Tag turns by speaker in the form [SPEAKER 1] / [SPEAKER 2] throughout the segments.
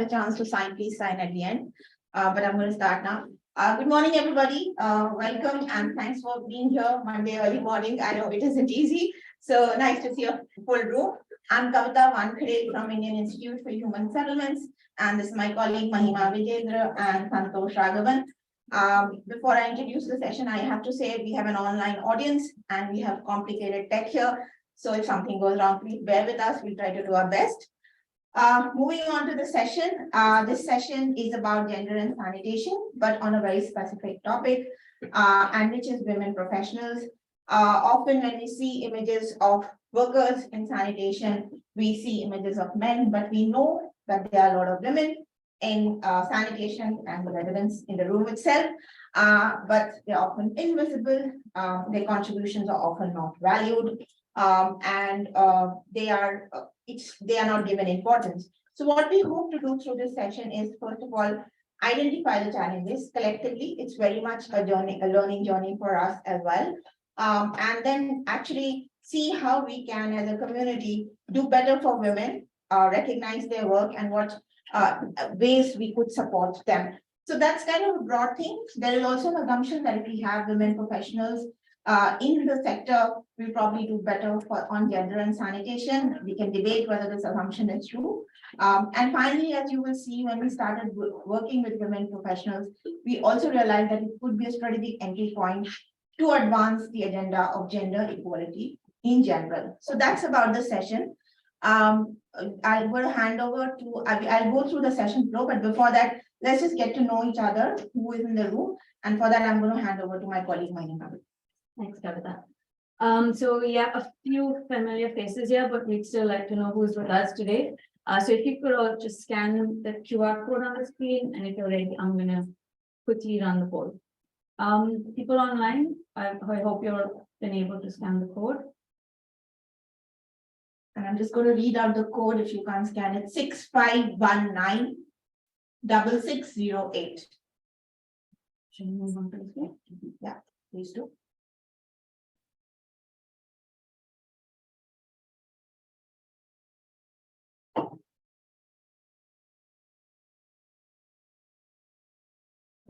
[SPEAKER 1] a chance to sign, please sign at the end. But I'm going to start now. Good morning, everybody. Welcome and thanks for being here Monday early morning. I know it isn't easy. So nice to see a full room. I'm Kavita Wankhede from Indian Institute for Human Settlements. And this is my colleague Mahima Vijendra and Santosh Raghavan. Before I introduce the session, I have to say we have an online audience and we have complicated tech here. So if something goes wrong, please bear with us. We'll try to do our best. Moving on to the session, this session is about gender and sanitation, but on a very specific topic, and which is women professionals. Often when we see images of workers in sanitation, we see images of men, but we know that there are a lot of women in sanitation and the residents in the room itself, but they're often invisible. Their contributions are often not valued, and they are not given importance. So what we hope to do through this session is, first of all, identify the challenges collectively. It's very much a learning journey for us as well. And then actually see how we can, as a community, do better for women, recognize their work and what ways we could support them. So that's kind of a broad thing. There is also an assumption that if we have women professionals in the sector, we'll probably do better on gender and sanitation. We can debate whether this assumption is true. And finally, as you will see, when we started working with women professionals, we also realized that it could be a strategic entry point to advance the agenda of gender equality in general. So that's about the session. I will hand over to, I'll go through the session flow, but before that, let's just get to know each other, who is in the room. And for that, I'm going to hand over to my colleague, Mahima.
[SPEAKER 2] Thanks, Kavita. So yeah, a few familiar faces here, but we'd still like to know who's with us today. So if you could all just scan the QR code on the screen, and if you're ready, I'm going to quickly run the poll. People online, I hope you've been able to scan the code.
[SPEAKER 1] And I'm just going to read out the code if you can't scan it. 6519-6608.
[SPEAKER 2] Should we move on to the screen?
[SPEAKER 1] Yeah, please do.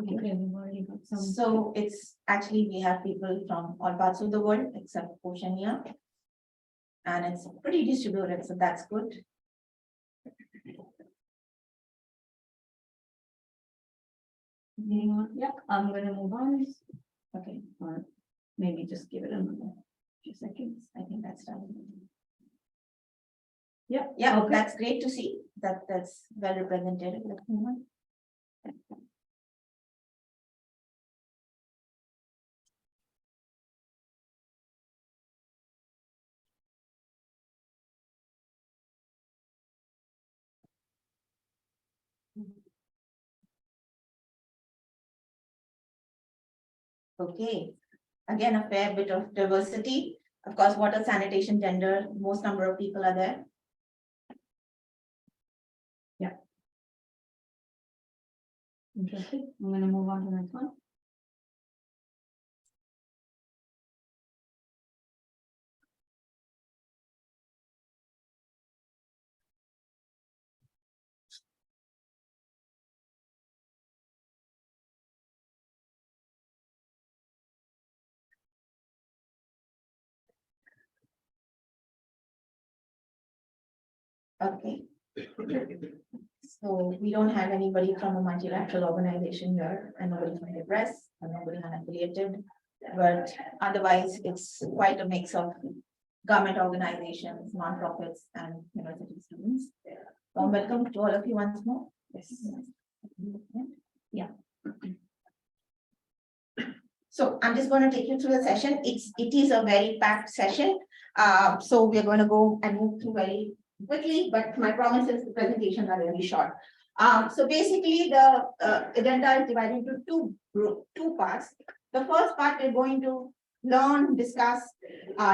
[SPEAKER 2] Okay, we've already got some.
[SPEAKER 1] So it's actually, we have people from all parts of the world except Oceania. And it's pretty distributed, so that's good.
[SPEAKER 2] Yeah, I'm going to move on.
[SPEAKER 1] Okay,
[SPEAKER 2] Or maybe just give it another few seconds.
[SPEAKER 1] I think that's done.
[SPEAKER 2] Yeah,
[SPEAKER 1] Yeah,
[SPEAKER 2] okay.
[SPEAKER 1] that's great to see that that's well represented. Okay, again, a fair bit of diversity. Of course, water, sanitation, gender, most number of people are there.
[SPEAKER 2] Interesting. I'm going to move on to the next one.
[SPEAKER 1] Okay. So we don't have anybody from a multilateral organization here, and nobody from the press, and nobody unaffiliated. But otherwise, it's quite a mix of government organizations, nonprofits, and university students. Welcome to all of you once more. Yes. Yeah. So I'm just going to take you through the session. It is a very packed session. So we're going to go and move through very quickly, but my promise is the presentations are really short. So basically the agenda is divided into two parts. The first part we're going to learn, discuss,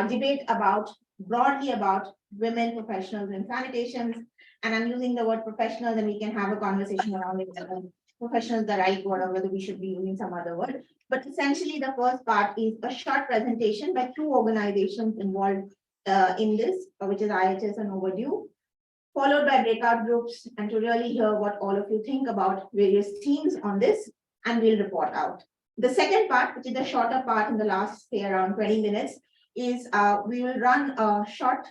[SPEAKER 1] debate about broadly about women professionals in sanitation. And I'm using the word professionals, and we can have a conversation around it. Professionals, the right word, or whether we should be using some other word. But essentially the first part is a short presentation by two organizations involved in this, which is IHS and Overdue. followed by breakout groups, and to really hear what all of you think about various themes on this, and we'll report out. The second part, which is the shorter part in the last, say, around 20 minutes, is we will run a short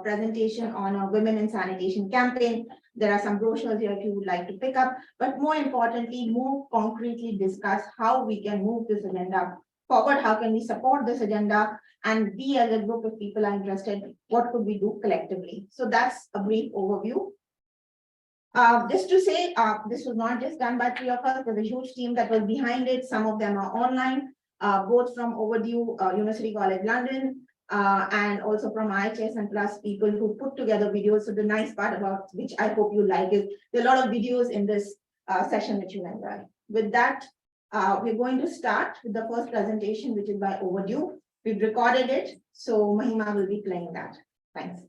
[SPEAKER 1] presentation on a women in sanitation campaign. There are some brochures here if you would like to pick up, but more importantly, more concretely discuss how we can move this agenda forward, how can we support this agenda, and we as a group of people are interested, what could we do collectively? So that's a brief overview. Just to say, this was not just done by 3 of us, there's a huge team that was behind it. Some of them are online, both from Overdue, University College London, and also from IHS and plus people who put together videos. So the nice part about which I hope you like is there are a lot of videos in this session that you enjoy. With that, we're going to start with the first presentation, which is by Overdue. We've recorded it, so Mahima will be playing that. Thanks.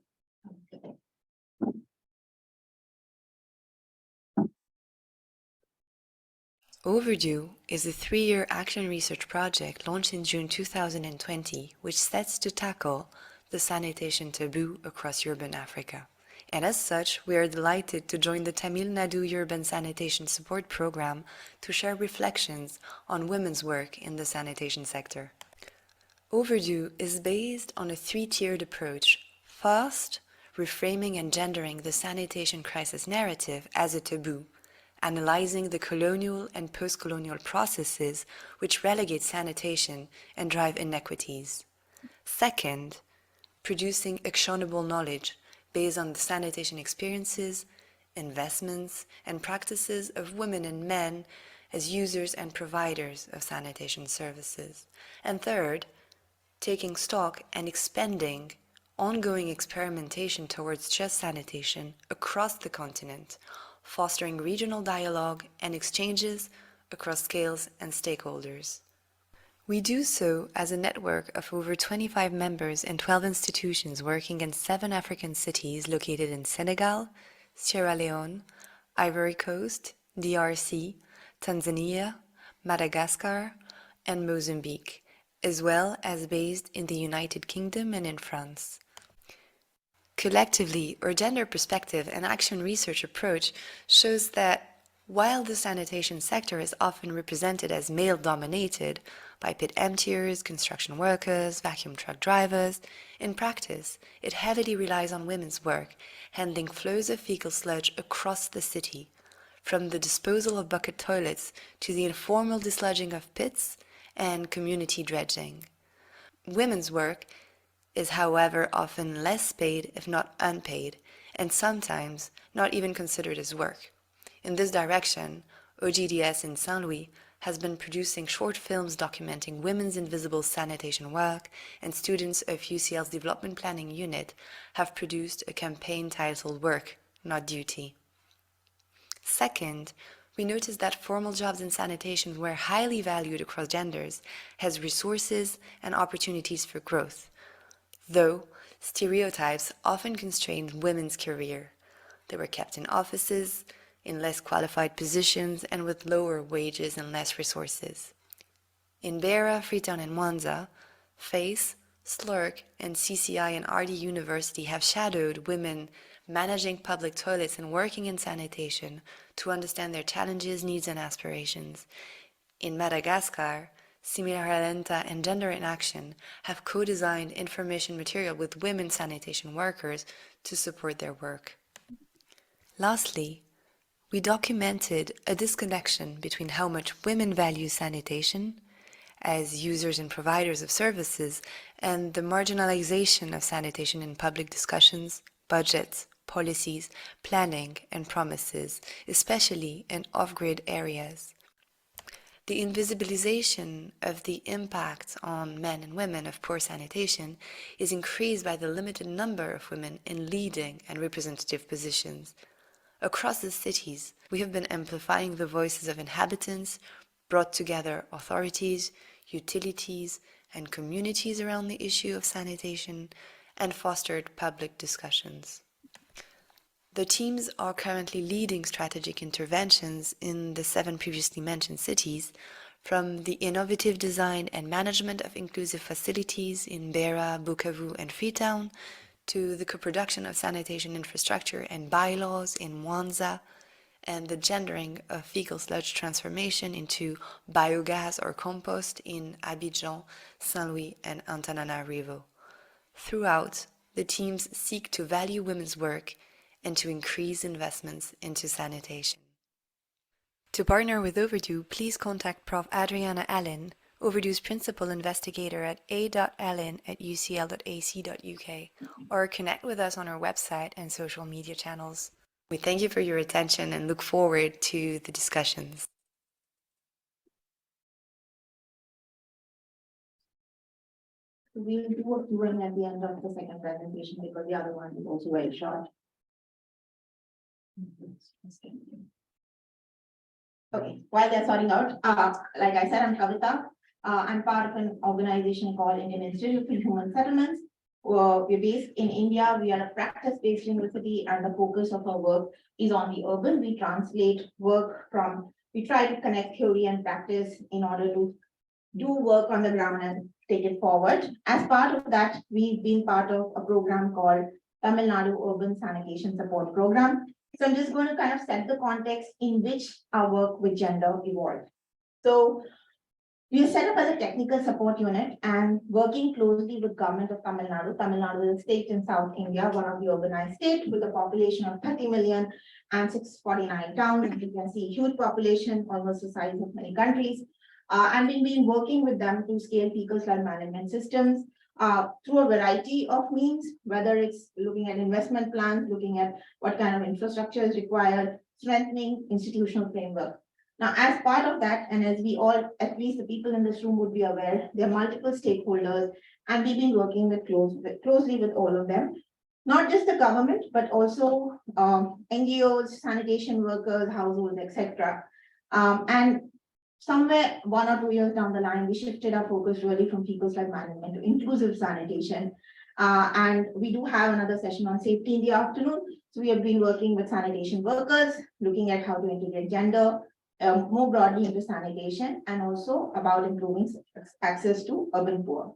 [SPEAKER 3] Overdue is a 3-year action research project launched in June 2020, which sets to tackle the sanitation taboo across urban Africa. And as such, we are delighted to join the Tamil Nadu Urban Sanitation Support Program to share reflections on women's work in the sanitation sector. Overdue is based on a 3-tiered approach. First, reframing and gendering the sanitation crisis narrative as a taboo, analyzing the colonial and post-colonial processes which relegate sanitation and drive inequities. Second, producing actionable knowledge based on the sanitation experiences, investments, and practices of women and men as users and providers of sanitation services. And third, taking stock and expanding ongoing experimentation towards just sanitation across the continent, fostering regional dialogue and exchanges across scales and stakeholders. We do so as a network of over 25 members in 12 institutions working in 7 African cities located in Senegal, Sierra Leone, Ivory Coast, DRC, Tanzania, Madagascar, and Mozambique, as well as based in the United Kingdom and in France. Collectively, our gender perspective and action research approach shows that while the sanitation sector is often represented as male-dominated by pit emptiers, construction workers, vacuum truck drivers, in practice, it heavily relies on women's work, handling flows of fecal sludge across the city, from the disposal of bucket toilets to the informal dislodging of pits and community dredging. Women's work is, however, often less paid, if not unpaid, and sometimes not even considered as work. In this direction, OGDS in Saint Louis has been producing short films documenting women's invisible sanitation work, and students of UCL's Development Planning Unit have produced a campaign titled Work, Not Duty. Second, we noticed that formal jobs in sanitation were highly valued across genders as resources and opportunities for growth, though stereotypes often constrained women's career. They were kept in offices, in less qualified positions, and with lower wages and less resources. In Beira, Freetown, and Mwanza, FACE, SLURC, and CCI and RD University have shadowed women managing public toilets and working in sanitation to understand their challenges, needs, and aspirations. In Madagascar, Simila Lenta and Gender in Action have co-designed information material with women sanitation workers to support their work. Lastly, we documented a disconnection between how much women value sanitation as users and providers of services and the marginalization of sanitation in public discussions, budgets, policies, planning, and promises, especially in off-grid areas. The invisibilization of the impact on men and women of poor sanitation is increased by the limited number of women in leading and representative positions. Across the cities, we have been amplifying the voices of inhabitants, brought together authorities, utilities, and communities around the issue of sanitation, and fostered public discussions. The teams are currently leading strategic interventions in the 7 previously mentioned cities, from the innovative design and management of inclusive facilities in Beira, Bukavu, and Freetown, to the co-production of sanitation infrastructure and bylaws in Mwanza, and the gendering of fecal sludge transformation into biogas or compost in Abidjan, Saint-Louis, and Antananarivo. Throughout, the teams seek to value women's work and to increase investments into sanitation. To partner with Overdue, please contact Prof. Adriana Allen, Overdue's principal investigator at a.allen@ucl.ac.uk, or connect with us on our website and social media channels. We thank you for your attention and look forward to the discussions.
[SPEAKER 1] We'll do a Q&A at the end of the second presentation because the other one is also very short. Okay, while they're sorting out, like I said, I'm Kavita. I'm part of an organization called Indian Institute for Human Settlements. We're based in India. We are a practice-based university, and the focus of our work is on the urban. We translate work we try to connect theory and practice in order to do work on the ground and take it forward. As part of that, we've been part of a program called Tamil Nadu Urban Sanitation Support Program. So I'm just going to kind of set the context in which our work with gender evolved. So we are set up as a technical support unit and working closely with government of Tamil Nadu. Tamil Nadu is a state in South India, one of the urbanized states with a population of 30 million and 649 towns. And you can see huge population, almost the size of many countries. And we've been working with them to scale fecal sludge management systems through a variety of means, whether it's looking at investment plans, looking at what kind of infrastructure is required, strengthening institutional framework. Now, as part of that, and as we all, at least the people in this room would be aware, there are multiple stakeholders, and we've been working closely with all of them, not just the government, but also NGOs, sanitation workers, households, etc. And somewhere 1 or 2 years down the line, we shifted our focus really from fecal sludge management to inclusive sanitation. And we do have another session on safety in the afternoon. So we have been working with sanitation workers, looking at how to integrate gender more broadly into sanitation, and also about improving access to urban poor.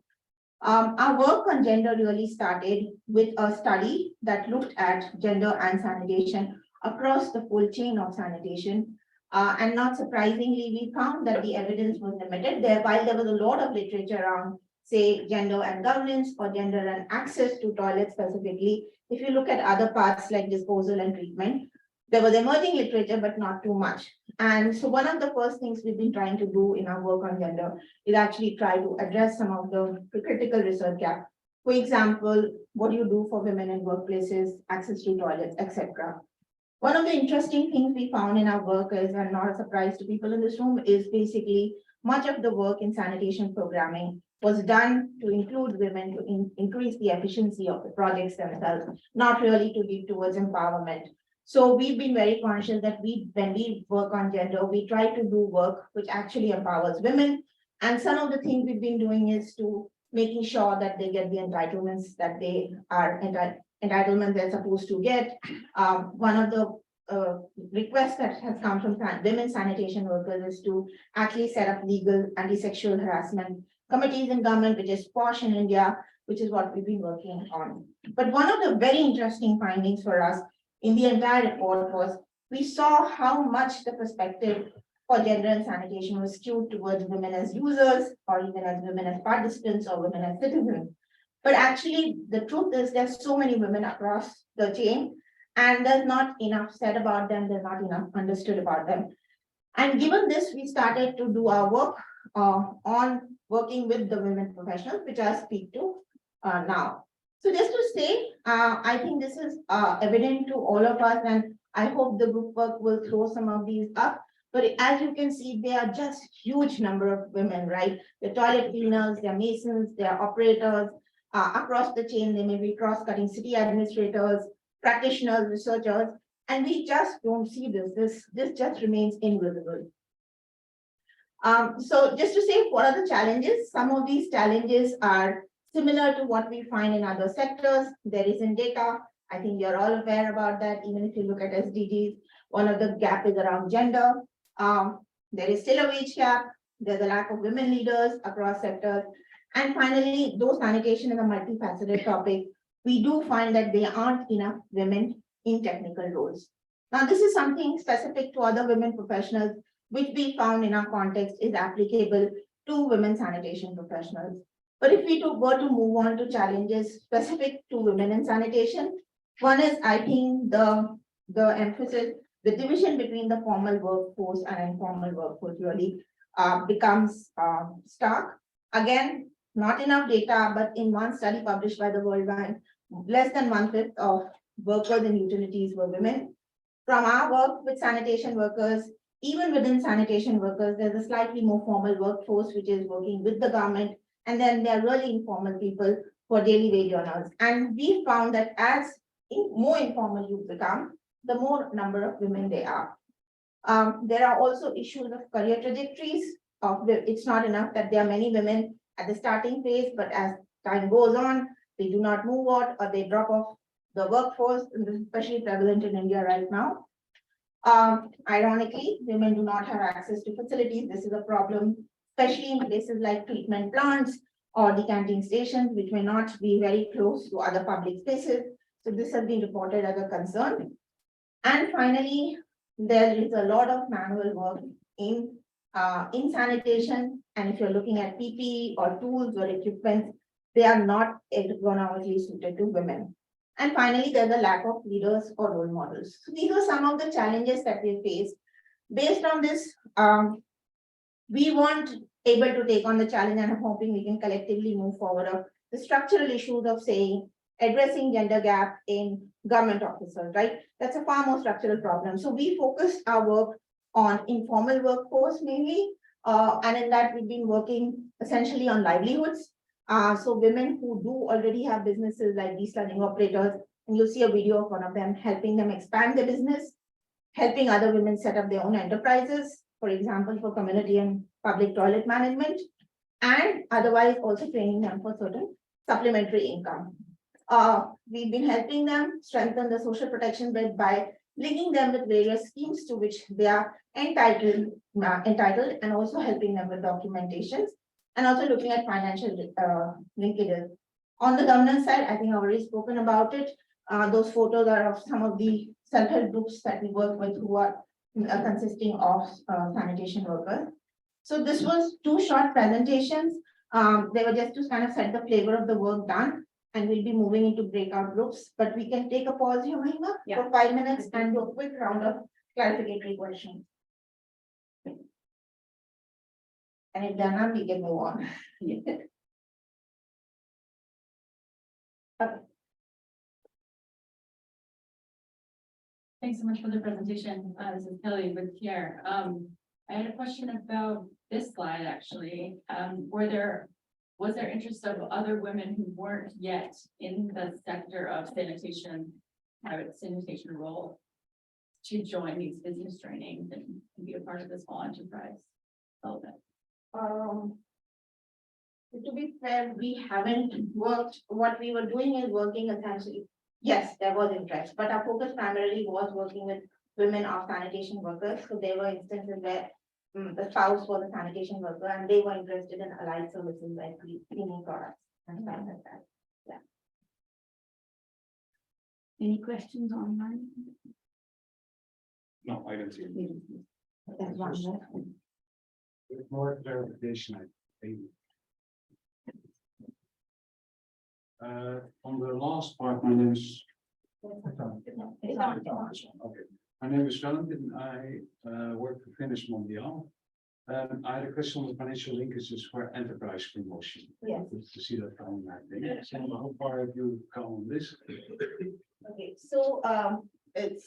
[SPEAKER 1] Our work on gender really started with a study that looked at gender and sanitation across the full chain of sanitation. And not surprisingly, we found that the evidence was limited. While there was a lot of literature around, say, gender and governance or gender and access to toilets specifically, if you look at other parts like disposal and treatment, there was emerging literature, but not too much. And so one of the first things we've been trying to do in our work on gender is actually try to address some of the critical research gaps. For example, what do you do for women in workplaces, access to toilets, etc. One of the interesting things we found in our work is, and not a surprise to people in this room, is basically much of the work in sanitation programming was done to include women to increase the efficiency of the projects themselves, not really to lead towards empowerment. So we've been very conscious that when we work on gender, we try to do work which actually empowers women. And some of the things we've been doing is to making sure that they get the entitlements that they are entitlement they're supposed to get. One of the requests that has come from women sanitation workers is to actually set up legal anti-sexual harassment committees in government, which is posh in India, which is what we've been working on. But one of the very interesting findings for us in the entire report was we saw how much the perspective for gender and sanitation was skewed towards women as users, or even as women as participants, or women as citizens. But actually, the truth is there's so many women across the chain, and there's not enough said about them, there's not enough understood about them. And given this, we started to do our work on working with the women professionals, which I'll speak to now. So just to say, I think this is evident to all of us, and I hope the group work will throw some of these up. But as you can see, there are just huge number of women, right? The toilet cleaners, they're masons, they're operators, across the chain, they may be cross-cutting city administrators, practitioners, researchers, and we just don't see this. This just remains invisible. So just to say, what are the challenges? Some of these challenges are similar to what we find in other sectors. There isn't data. I think you're all aware about that. Even if you look at SDGs, one of the gap is around gender. There is still a wage gap. There's a lack of women leaders across sectors. And finally, though sanitation is a multifaceted topic, we do find that there aren't enough women in technical roles. Now, this is something specific to other women professionals, which we found in our context is applicable to women sanitation professionals. But if we were to move on to challenges specific to women in sanitation, one is, I think, the emphasis, the division between the formal workforce and informal workforce really becomes stark. Again, not enough data, but in one study published by the World Bank, less than 1/5 of workers in utilities were women. From our work with sanitation workers, even within sanitation workers, there's a slightly more formal workforce which is working with the government, and then there are really informal people for daily wage earners. And we found that as more informal you become, the more number of women there are. There are also issues of career trajectories. It's not enough that there are many women at the starting phase, but as time goes on, they do not move out or they drop off the workforce, and this is especially prevalent in India right now. Ironically, women do not have access to facilities. This is a problem, especially in places like treatment plants or decanting stations, which may not be very close to other public spaces. So this has been reported as a concern. And finally, there is a lot of manual work in sanitation. And if you're looking at PPE or tools or equipment, they are not ergonomically suited to women. And finally, there's a lack of leaders or role models. So these are some of the challenges that we face. Based on this, we weren't able to take on the challenge, and I'm hoping we can collectively move forward of the structural issues of saying, addressing gender gap in government officers, right? That's a far more structural problem. So we focused our work on informal workforce mainly, and in that we've been working essentially on livelihoods. So women who do already have businesses like desludging operators, and you'll see a video of one of them helping them expand their business, helping other women set up their own enterprises, for example, for community and public toilet management, and otherwise also training them for certain supplementary income. We've been helping them strengthen the social protection bed by linking them with various schemes to which they are entitled, and also helping them with documentations, and also looking at financial linkages. On the governance side, I think I've already spoken about it. Those photos are of some of the self-help groups that we work with who are consisting of sanitation workers. So this was 2 short presentations. They were just to kind of set the flavor of the work done, and we'll be moving into breakout groups, but we can take a pause here, Mahima, for 5 minutes and do a quick round of clarificatory questions. And if they're not, we can move on. Okay.
[SPEAKER 4] Thanks so much for the presentation. This is Kelly with Pierre. I had a question about this slide, actually. Was there interest of other women who weren't yet in the sector of sanitation, private sanitation role, to join these business trainings and be a part of this small enterprise development?
[SPEAKER 1] To be fair, we haven't worked, what we were doing is working essentially, yes, there was interest, but our focus primarily was working with women of sanitation workers. So there were instances where the spouse was a sanitation worker and they were interested in allied services like cleaning products and stuff like that. Yeah.
[SPEAKER 2] Any questions online?
[SPEAKER 5] No, I don't see it.
[SPEAKER 1] That's one more.
[SPEAKER 5] With more clarification, I think. On the last part, my name is.
[SPEAKER 1] It's on.
[SPEAKER 5] Okay, my name is Valentin. I work for Finnish Mondial. I had a question on the financial linkages for enterprise promotion.
[SPEAKER 1] Yes.
[SPEAKER 5] To see that coming, I think. So how far have you come on this?
[SPEAKER 1] Okay, so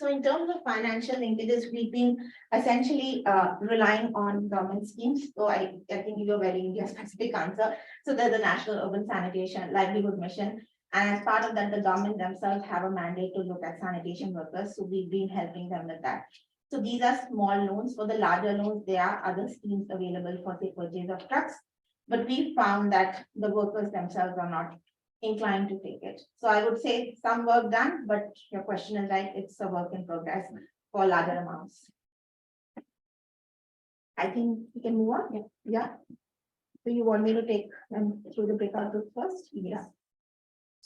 [SPEAKER 1] in terms of financial linkages, we've been essentially relying on government schemes. So I think you're very India specific answer. So there's a National Urban Sanitation Livelihood Mission. And as part of that, the government themselves have a mandate to look at sanitation workers. So we've been helping them with that. So these are small loans. For the larger loans, there are other schemes available for the purchase of trucks. But we found that the workers themselves are not inclined to take it. So I would say some work done, but your question is right, it's a work in progress for larger amounts. I think we can move on. Yeah. So you want me to take them through the breakout group first? Yes.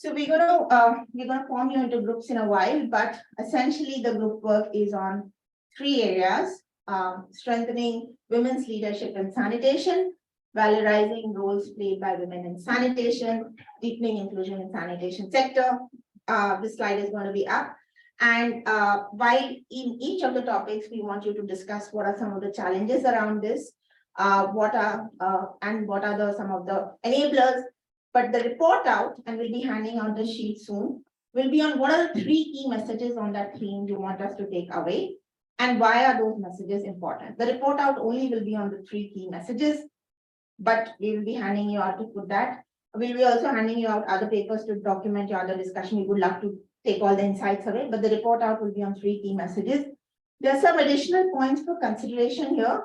[SPEAKER 1] So we're gonna form you into groups in a while, but essentially the group work is on 3 areas. Strengthening women's leadership in sanitation, valorizing roles played by women in sanitation, deepening inclusion in sanitation sector. This slide is going to be up. And while in each of the topics, we want you to discuss what are some of the challenges around this, what are some of the enablers. But the report out, and we'll be handing out the sheet soon, will be on what are the 3 key messages on that theme you want us to take away, and why are those messages important. The report out only will be on the 3 key messages, but we will be handing you out to put that. We'll be also handing you out other papers to document your other discussion. We would love to take all the insights away, but the report out will be on 3 key messages. There are some additional points for consideration here.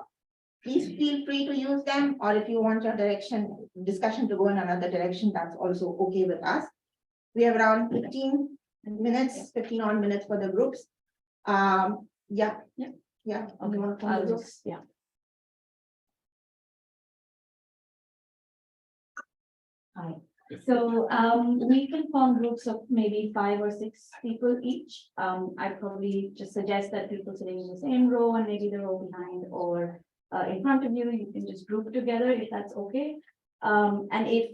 [SPEAKER 1] Please feel free to use them, or if you want your discussion to go in another direction, that's also okay with us. We have around 15 odd minutes for the groups. Yeah.
[SPEAKER 2] Okay,
[SPEAKER 1] I'll
[SPEAKER 2] just, yeah. Hi. So we can form groups of maybe 5 or 6 people each. I probably just suggest that people sitting in the same row and maybe the row behind or in front of you, you can just group together if that's okay. And if,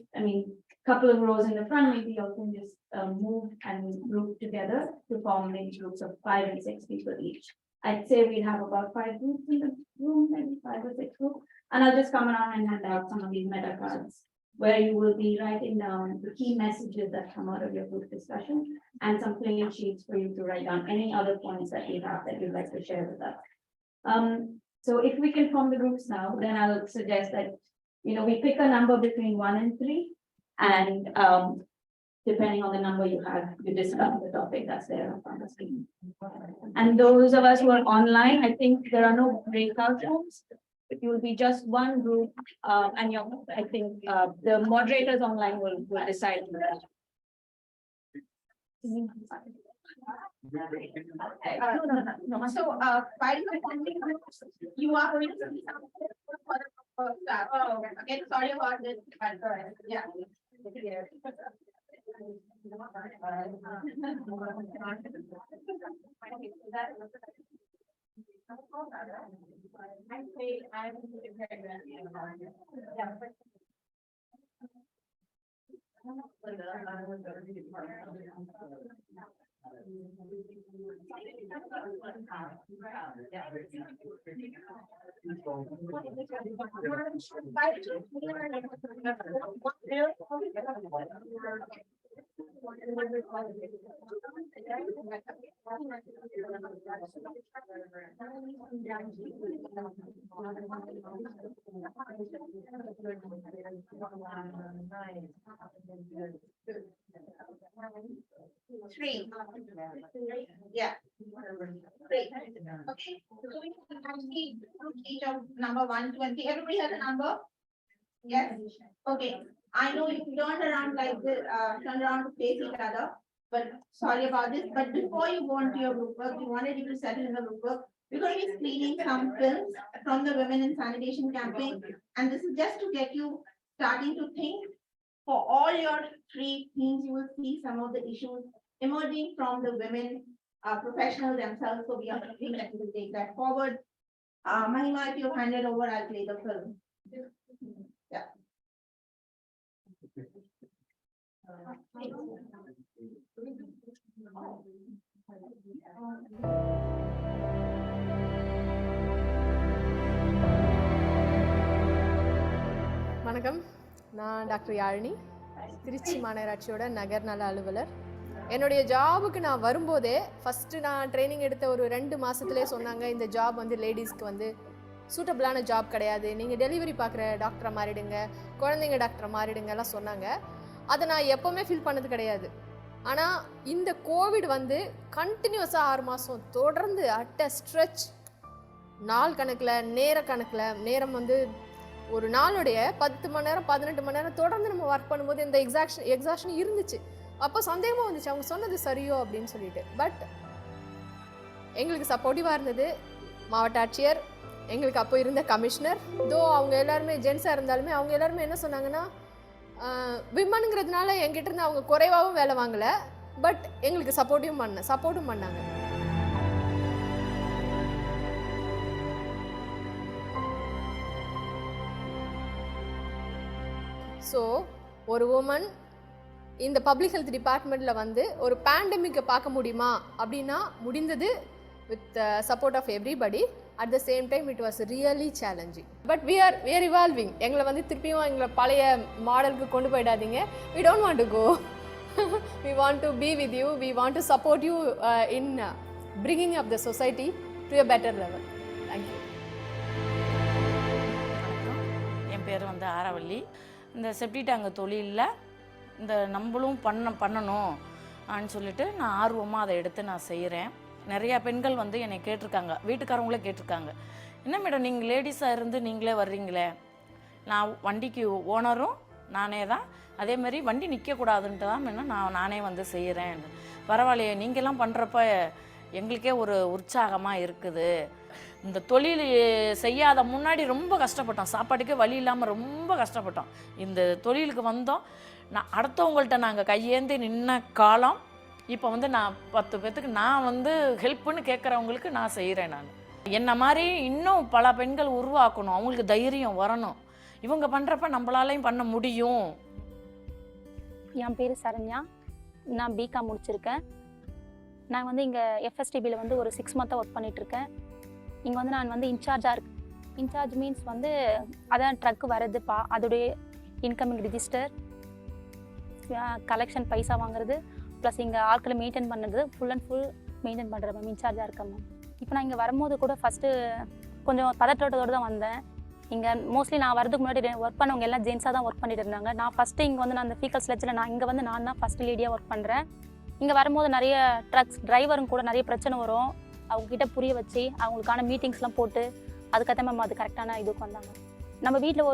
[SPEAKER 2] couple of rows in the front, maybe you can just move and group together to form maybe groups of 5 and 6 people each. I'd say we'd have about 5 groups in the room, maybe 5 or 6 groups. And I'll just come around and hand out some of these meta cards where you will be writing down the key messages that come out of your group discussion and some plain sheets for you to write down any other points that you have that you'd like to share with us. So if we can form the groups now, then I'll suggest that, we pick a number between 1 and 3, and depending on the number you have, you discuss the topic that's there on the screen. And those of us who are online, I think there are no breakout rooms. It will be just one group, and I think the moderators online will decide on that.
[SPEAKER 1] No. So, while you're forming groups, you are going to see something for the first start. Oh, okay, sorry about this. Yeah. Three. Yeah. Great. Okay. So we can actually group each of number 1 to 20. Everybody has a number? Yes. Okay. I know you turned around like this, turned around to face each other, but sorry about this. But before you go on to your group work, we wanted you to settle in the group work. We're going to be screening some films from the Women in Sanitation campaign. And this is just to get you starting to think. For all your 3 themes, you will see some of the issues emerging from the women professionals themselves. So we are hoping that we will take that forward. Mahima, if you hand it over, I'll play the film. Yeah.
[SPEAKER 6] வணக்கம், நான் doctor Yazhini, Trichy மாநகராட்சியோட நகர் நல அலுவலர். என்னுடைய ஜாபுக்கு நான் வரும்போதே first நான் training எடுத்த ஒரு 2 மாதத்துலேயே சொன்னாங்க, இந்த ஜாப் வந்து லேடிஸ்க்கு வந்து சூட்டபிளான ஜாப் கிடையாது, நீங்கள் டெலிவரி பார்க்குற டாக்டரை மாறிடுங்க, குழந்தைங்க டாக்டரை மாறிடுங்கலாம் சொன்னாங்க. அதை நான் எப்போவுமே ஃபீல் பண்ணது கிடையாது. ஆனால் இந்த கோவிட் வந்து கண்டினியூஸாக 6 மாதம் தொடர்ந்து அட்ட ஸ்ட்ரெச், நாள் கணக்கில் நேரம் வந்து ஒரு நாளுடைய 10 மணி நேரம் 18 மணி நேரம் தொடர்ந்து நம்ம ஒர்க் பண்ணும்போது இந்த எக்ஸாஷன் இருந்துச்சு. அப்போ சந்தேகமாக வந்துச்சு, அவங்க சொன்னது சரியோ அப்படின்னு சொல்லிட்டு. பட் எங்களுக்கு சப்போர்ட்டிவாக இருந்தது மாவட்ட ஆட்சியர், எங்களுக்கு அப்போ இருந்த கமிஷனர். அவங்க எல்லாருமே ஜென்ஸாக இருந்தாலுமே அவங்க எல்லாருமே என்ன சொன்னாங்கன்னா, விமனுங்கிறதுனால என்கிட்ட இருந்து அவங்க குறைவாகவும் வேலை வாங்கலை, பட் எங்களுக்கு சப்போர்ட்டும் பண்ணாங்க. ஸோ ஒரு உமன் இந்த பப்ளிக் ஹெல்த் டிபார்ட்மெண்ட்டில் வந்து ஒரு பேண்டமிக்கை பார்க்க முடியுமா அப்படின்னா முடிந்தது, with support of everybody. At the same time it was really challenging, but we are evolving. எங்களை வந்து திருப்பியும் எங்களை பழைய மாடலுக்கு கொண்டு போயிடாதீங்க. we don't want to go. we want to be with you. we want to support you in bringing up the society to a better level. Thank you.
[SPEAKER 7] என் பேர் வந்து ஆரவள்ளி. இந்த செப்டி டேங்க் தொழிலில் இந்த நம்மளும் பண்ணணும் அப்படின்னு சொல்லிட்டு நான் ஆர்வமாக அதை எடுத்து நான் செய்கிறேன். நிறையா பெண்கள் வந்து என்னை கேட்டிருக்காங்க, வீட்டுக்காரங்களே கேட்டிருக்காங்க, என்ன மேடம் நீங்கள் லேடிஸாக இருந்து நீங்களே வர்றீங்களே, நான் வண்டிக்கு ஓனரும் நானே தான், அதேமாதிரி வண்டி நிற்கக்கூடாதுன்ட்டு தான் நானே வந்து செய்கிறேன். பரவாயில்லையே நீங்கள்லாம் பண்ணுறப்ப எங்களுக்கே ஒரு உற்சாகமாக இருக்குது. இந்த தொழில் செய்யாத முன்னாடி ரொம்ப கஷ்டப்பட்டோம், சாப்பாட்டுக்கே வழி இல்லாமல் ரொம்ப கஷ்டப்பட்டோம். இந்த தொழிலுக்கு வந்தோம், நான் அடுத்தவங்கள்ட்ட நாங்கள் கையேந்தி நின்ன காலம். இப்போ வந்து நான் 10 பேர்த்துக்கு நான் வந்து ஹெல்ப்புன்னு கேட்குறவங்களுக்கு நான் செய்கிறேன். நான் என்ன மாதிரி இன்னும் பல பெண்கள் உருவாக்கணும், அவங்களுக்கு தைரியம் வரணும். இவங்க பண்ணுறப்ப நம்மளாலையும் பண்ண முடியும்.
[SPEAKER 8] என் பேர் சரண்யா, நான் பிகாம் முடிச்சிருக்கேன். நான் வந்து இங்கே எஃப்எஸ்டிபியில் வந்து ஒரு 6 மந்த்தாக ஒர்க் பண்ணிகிட்ருக்கேன். இங்கே வந்து நான் வந்து இன்சார்ஜாக இருக்கேன். இன்சார்ஜ் மீன்ஸ் வந்து அதான் ட்ரக் வரதுப்பா, அதோடைய இன்கமிங் ரிஜிஸ்டர், கலெக்ஷன் பைசா வாங்குறது, ப்ளஸ் இங்கே ஆட்களை மெயின்டைன் பண்ணுறது, ஃபுல் அண்ட் ஃபுல் மெயின்டைன் பண்ணுற மேம் இன்சார்ஜாக இருக்கேன் மேம். இப்போ நான் இங்கே வரும்போது கூட ஃபஸ்ட்டு கொஞ்சம் பதற்றத்தோடு தான் வந்தேன். இங்கே மோஸ்ட்லி நான் வரதுக்கு முன்னாடி ஒர்க் பண்ணவங்க எல்லாம் ஜென்ஸாக தான் ஒர்க் பண்ணிட்டு இருந்தாங்க. நான் ஃபஸ்ட்டு இங்கே வந்து நான் அந்த ஃபீக்கல் ஸ்லெட்ஜில் நான் தான் ஃபஸ்ட்டு லேடியாக ஒர்க் பண்ணுறேன். இங்கே வரும்போது நிறைய ட்ரக்ஸ் டிரைவரும் கூட நிறைய பிரச்சனை வரும். அவங்கக்கிட்ட புரிய வச்சு அவங்களுக்கான மீட்டிங்ஸ்லாம் போட்டு அதுக்கேற்ற மேம் அது கரெக்டான இதுக்கு வந்தாங்க. நம்ம வீட்டில்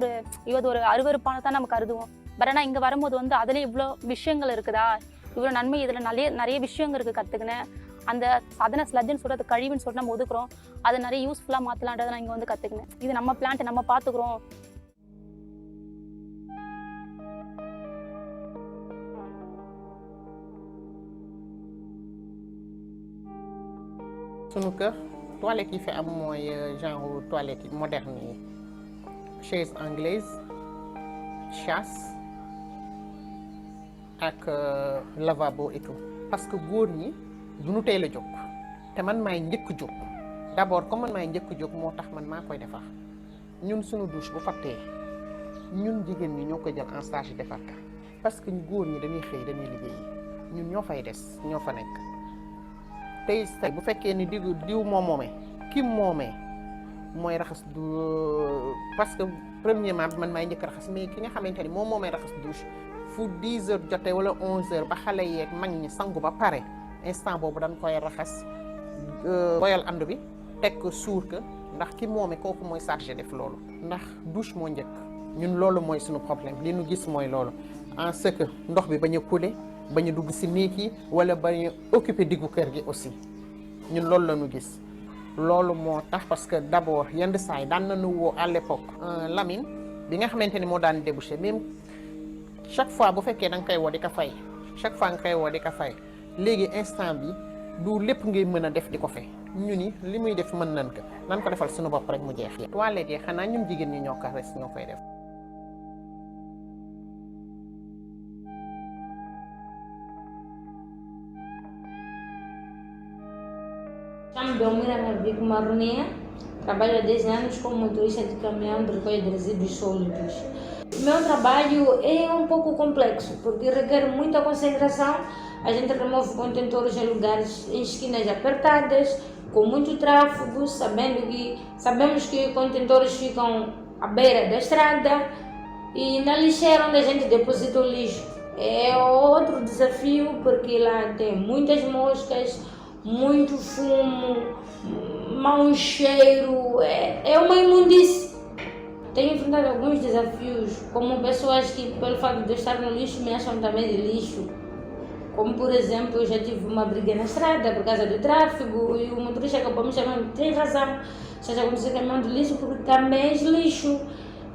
[SPEAKER 8] ஒரு அருவருப்பான தான் நம்ம கருதுவோம். பட் ஆனால் இங்கே வரும்போது வந்து அதில் இவ்வளோ விஷயங்கள் இருக்குதா, இவ்வளோ நன்மை, இதில் நிறைய விஷயங்கள் இருக்குது கற்றுக்கினேன். அந்த அதனை ஸ்லட்ஜுன்னு சொல்லிட்டு அது கழிவுன்னு சொல்லிட்டு நம்ம ஒதுக்குறோம், அதை நிறைய யூஸ்ஃபுல்லாக மாற்றலான்றதை நான் இங்கே வந்து கற்றுக்கினேன். இது நம்ம பிளான்ட் நம்ம பார்த்துக்குறோம்.
[SPEAKER 9] sunu kër toilette yi fi am mooy genre toilette moderne yi, chaise anglaise, chasse ak lavabo et tout. Parce que góor ñi du ñu teel a jóg te man maay njëkk jóg. D'abord comme man maay njëkk jóg moo tax man maa koy defar. ñun sunu douche bu fattee ñun jigéen ñi ñoo koy jël en charge defar ka, parce que góor ñi dañuy xëy dañuy liggéey, ñun ñoo fay des ñoo fa nekk. tey bu fekkee ni diw moo moomee ki moomee mooy raxas du, parce que premièrement man maay njëkk raxas, mais ki nga xamante ni moom moomee raxas douche fu 10 heures jotee wala 11 heures ba xale yeeg mag ñi sangu ba pare, instant boobu dañ koy raxas boyal ànd bi teg ko suur ka, ndax ki moomee kooku mooy chargé def loolu, ndax douche moo njëkk. ñun loolu mooy suñu problème, li ñu gis mooy loolu, en ce que ndox bi bañ a couler, bañ a dugg si néeg yi wala bañ a occuper diggu kër gi aussi, ñun loolu la ñu gis. loolu moo tax parce que d'abord yenn saa yi daan nañu woo à l'époque Lamine bi nga xamante ni moo daan débouché, même chaque fois bu fekkee da nga koy woo di ko fay, chaque fois nga koy woo di ko fay. léegi instant bi du lépp ngay mën a def di ko fay, ñu ni li muy def mën nañ ko, nan ko defal suñu bopp rek mu jeex. toilette yi xanaa ñun jigéen ñi ñoo ko res ñoo koy def.
[SPEAKER 10] Chamo Belmira Navico Maronia, trabalho há 10 anos como motorista de caminhão de recolha de resíduos sólidos. O meu trabalho é um pouco complexo, porque requer muita concentração. A gente remove contentores em lugares, em esquinas apertadas, com muito tráfego, sabemos que contentores ficam à beira da estrada e na lixeira onde a gente deposita o lixo. É outro desafio, porque lá tem muitas moscas, muito fumo, mau cheiro, é uma imundície. Tenho enfrentado alguns desafios, como pessoas que, pelo fato de eu estar no lixo, me acham também de lixo. Como, por exemplo, eu já tive uma briga na estrada por causa do tráfego e o motorista acabou me chamando, tem razão, estás a conduzir caminhão de lixo porque também és lixo.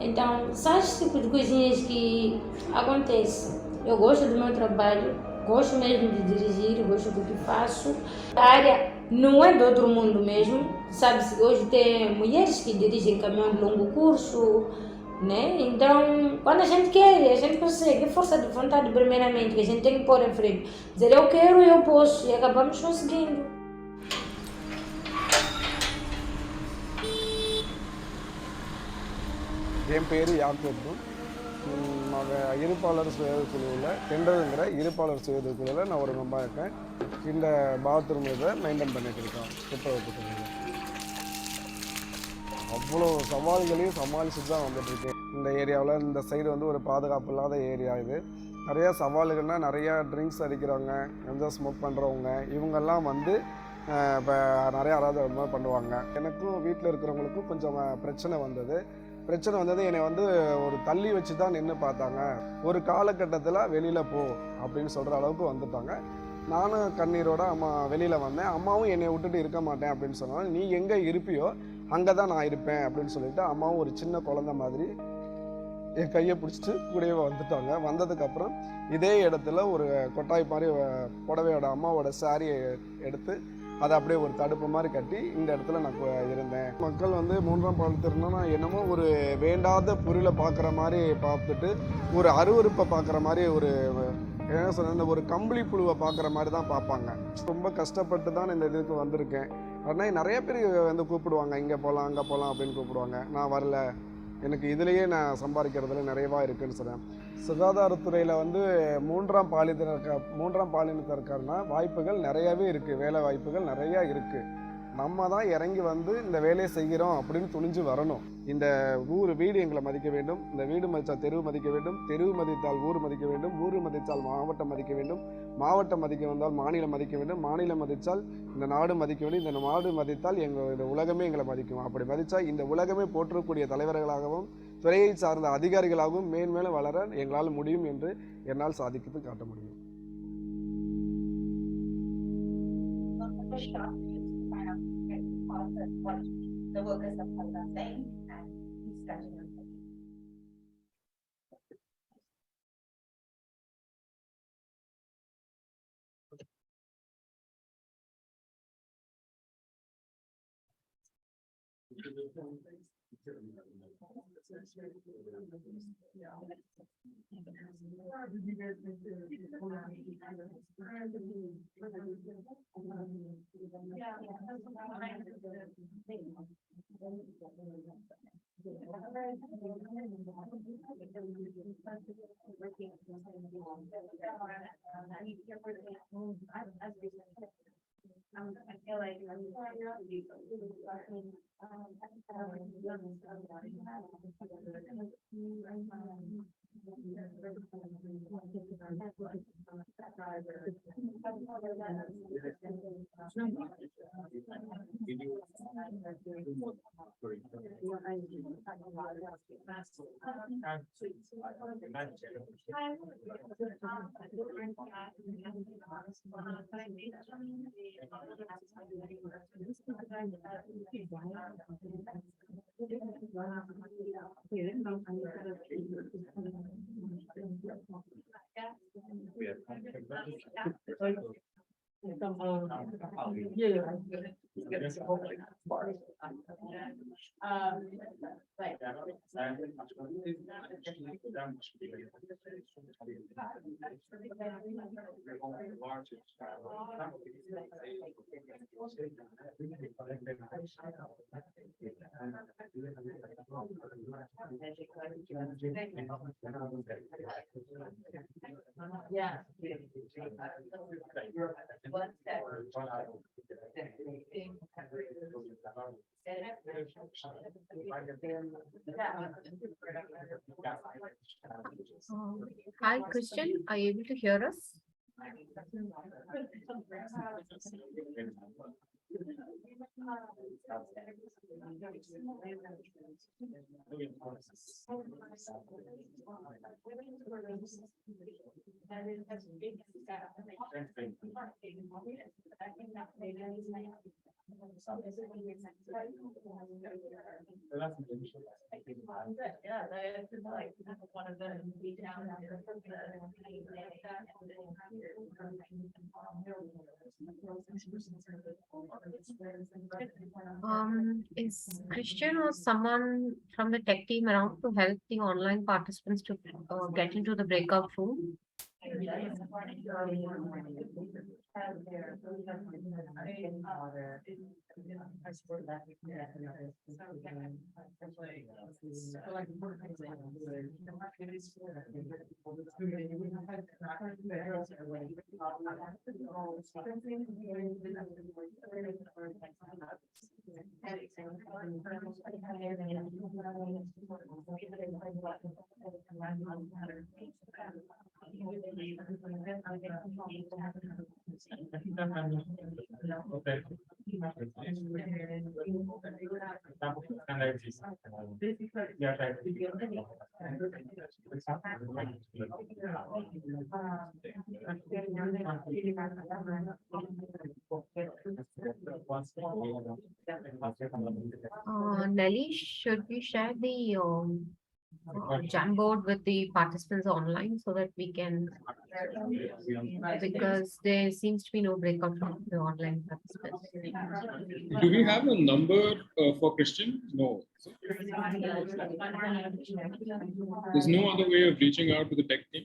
[SPEAKER 10] Então, são esse tipo de coisinhas que acontece. Eu gosto do meu trabalho, gosto mesmo de dirigir, gosto do que faço. A área não é do outro mundo mesmo, sabe-se, hoje tem mulheres que dirigem caminhão de longo curso, né? Então, quando a gente quer, a gente consegue, força de vontade primeiramente, que a gente tem que pôr em frente. Dizer eu quero e eu posso, e acabamos conseguindo.
[SPEAKER 11] என் பேர் யாக்கோப்பு இருப்பாளர் சுயக்குழுவில் டெண்டருங்கிற இருப்பாளர் சுயக்குழுவில் நான் ஒரு மெம்பராக இருக்கேன். இந்த bathroom இதை maintain பண்ணிட்டு இருக்கோம். துப்புரவு அவ்வளோ சவால்களையும் சமாளிச்சுட்டு தான் வந்துட்டுருக்கு. இந்த ஏரியாவில் இந்த சைடு வந்து ஒரு பாதுகாப்பு இல்லாத ஏரியா இது. நிறையா சவால்கள்னால் நிறையா ட்ரிங்க்ஸ் அடிக்கிறவங்க, கஞ்சா ஸ்மோக் பண்ணுறவங்க, இவங்கெல்லாம் வந்து இப்போ நிறையா அராஜகம் பண்ணுவாங்க. எனக்கும் வீட்டில் இருக்கிறவங்களுக்கும் கொஞ்சம் பிரச்சனை வந்தது. என்னை வந்து ஒரு தள்ளி வச்சு தான் நின்று பார்த்தாங்க. ஒரு காலகட்டத்தில் வெளியில் போ அப்படின்னு சொல்கிற அளவுக்கு வந்துட்டாங்க. நானும் கண்ணீரோட அம்மா வெளியில் வந்தேன். அம்மாவும் என்னை விட்டுட்டு இருக்க மாட்டேன் அப்படின்னு சொன்னாங்க. நீ எங்கே இருப்பியோ அங்கே தான் நான் இருப்பேன் அப்படின்னு சொல்லிட்டு அம்மாவும் ஒரு சின்ன குழந்தை மாதிரி என் கையை பிடிச்சிட்டு கூடவே வந்துட்டாங்க. வந்ததுக்கப்புறம் இதே இடத்துல ஒரு கொட்டாய் மாதிரி புடவையோட அம்மாவோட சாரியை எடுத்து அதை அப்படியே ஒரு தடுப்பு மாதிரி கட்டி இந்த இடத்துல நான் இருந்தேன். மக்கள் வந்து 3ஆம் பாலினத்தினர்னா என்னமோ ஒரு வேண்டாத பொருளை பார்க்குற மாதிரி பார்த்துட்டு ஒரு அருவருப்பை பார்க்குற மாதிரி ஒரு என்ன சொன்ன ஒரு கம்பளி புழுவை பார்க்குற மாதிரி தான் பார்ப்பாங்க. ரொம்ப கஷ்டப்பட்டு தான் இந்த இதுக்கு வந்திருக்கேன். ஆனால் நிறைய பேர் வந்து கூப்பிடுவாங்க, இங்கே போகலாம் அங்கே போகலாம் அப்படின்னு கூப்பிடுவாங்க. நான் வரல, எனக்கு இதுலேயே நான் சம்பாதிக்கிறதுல நிறையவா இருக்குதுன்னு சொன்னேன். சுகாதாரத்துறையில் வந்து 3ஆம் பாலினத்தினருக்கான வாய்ப்புகள் நிறையவே இருக்குது, வேலை வாய்ப்புகள் நிறையா இருக்குது. நம்ம தான் இறங்கி வந்து இந்த வேலையை செய்கிறோம் அப்படின்னு துணிஞ்சு வரணும். இந்த வீடு எங்களை மதிக்க வேண்டும், இந்த வீடு மதித்தால் தெருவு மதிக்க வேண்டும், தெருவு மதித்தால் ஊர் மதிக்க வேண்டும், ஊர் மதித்தால் மாவட்டம் மதிக்க வேண்டும், மாவட்டம் மதிக்க வந்தால் மாநிலம் மதிக்க வேண்டும், மாநிலம் மதித்தால் இந்த நாடு மதிக்க வேண்டும், இந்த நாடு மதித்தால் இந்த உலகமே எங்களை மதிக்கும். அப்படி மதித்தா இந்த உலகமே போற்றக்கூடிய தலைவர்களாகவும் துறையை சார்ந்த அதிகாரிகளாகவும் மேன்மேலும் வளர எங்களால் முடியும் என்று என்னால் சாதித்து காட்ட முடியும்.
[SPEAKER 1] What the workers of health are saying, and he's touching on it. I feel like
[SPEAKER 6] Hi, Christian, are you able to hear us?
[SPEAKER 12] Is Christian or someone from the tech team around to help the online participants to get into the breakout room? Nelly, should we share the Jamboard with the participants online so that we can, because there seems to be no breakout from the online participants.
[SPEAKER 13] Do we have a number for Christian? No. There's no other way of reaching out to the tech team.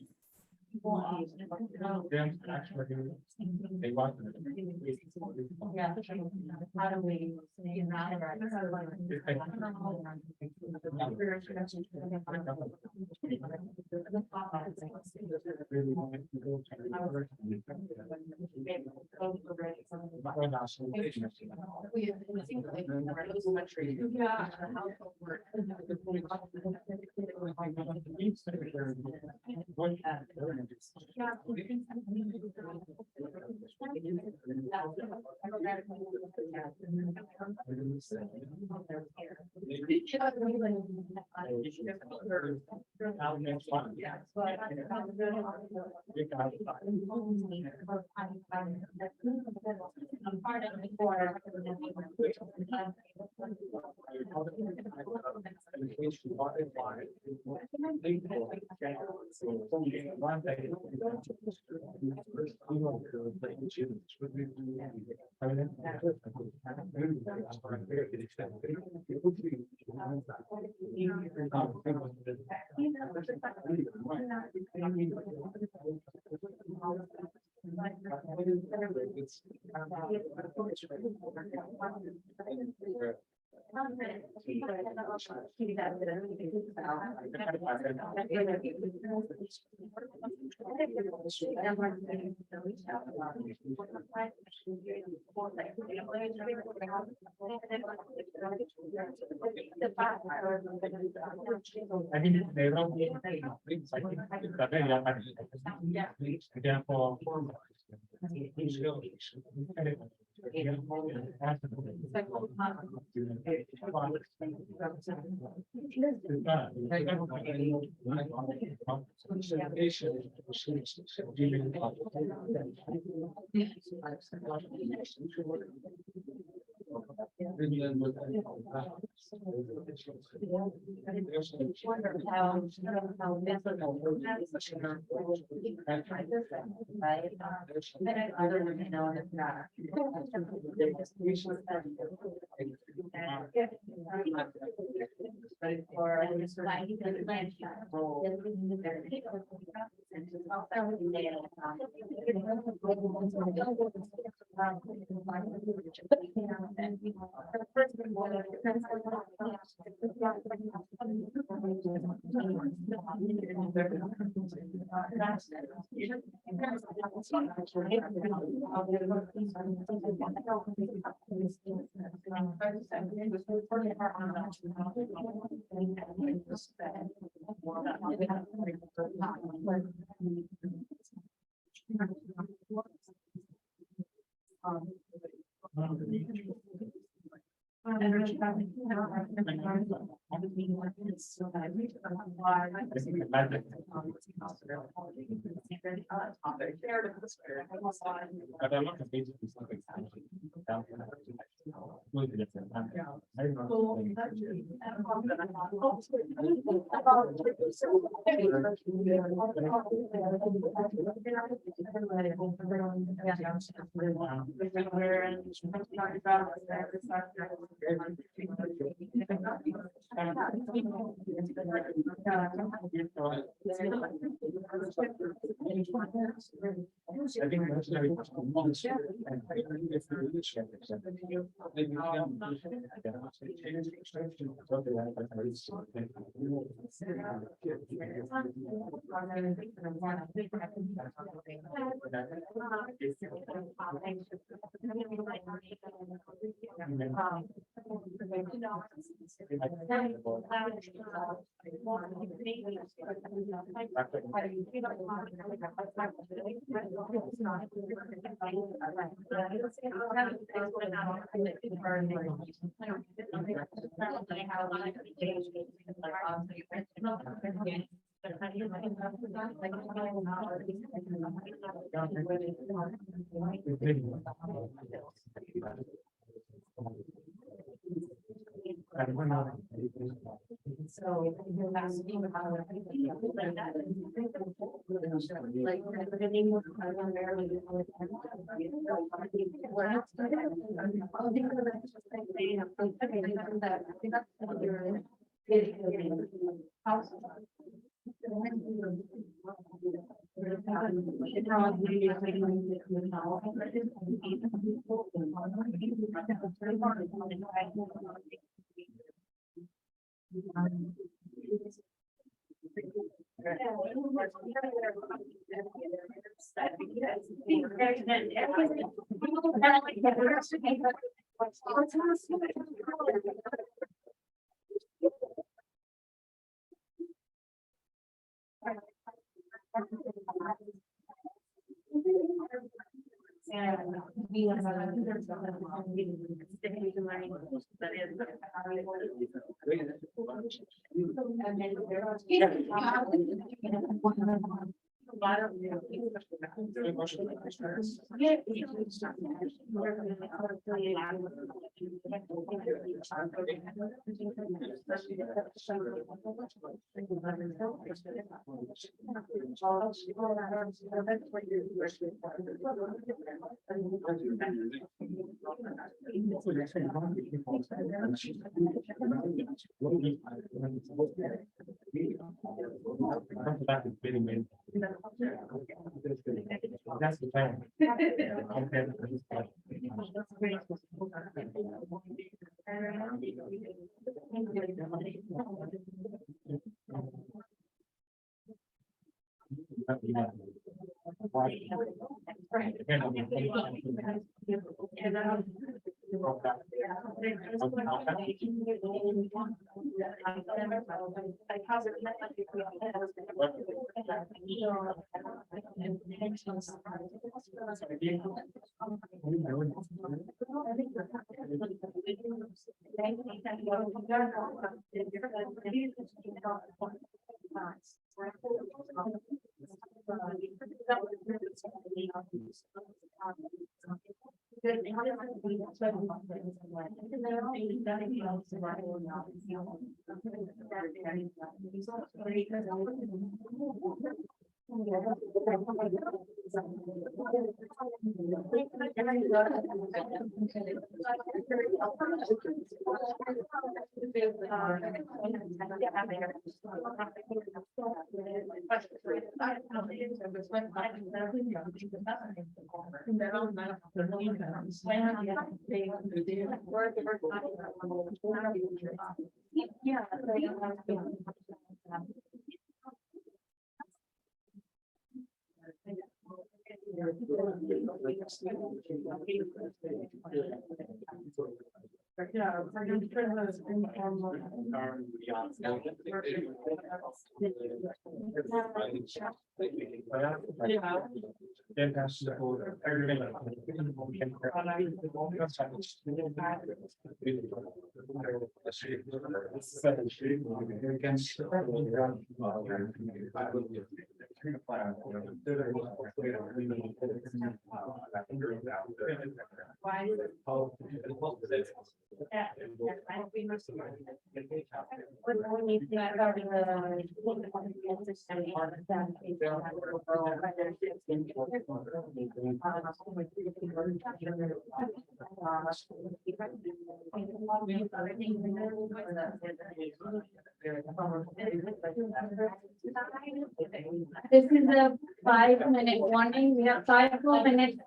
[SPEAKER 2] This is a 5-minute warning. We have 5 more minutes,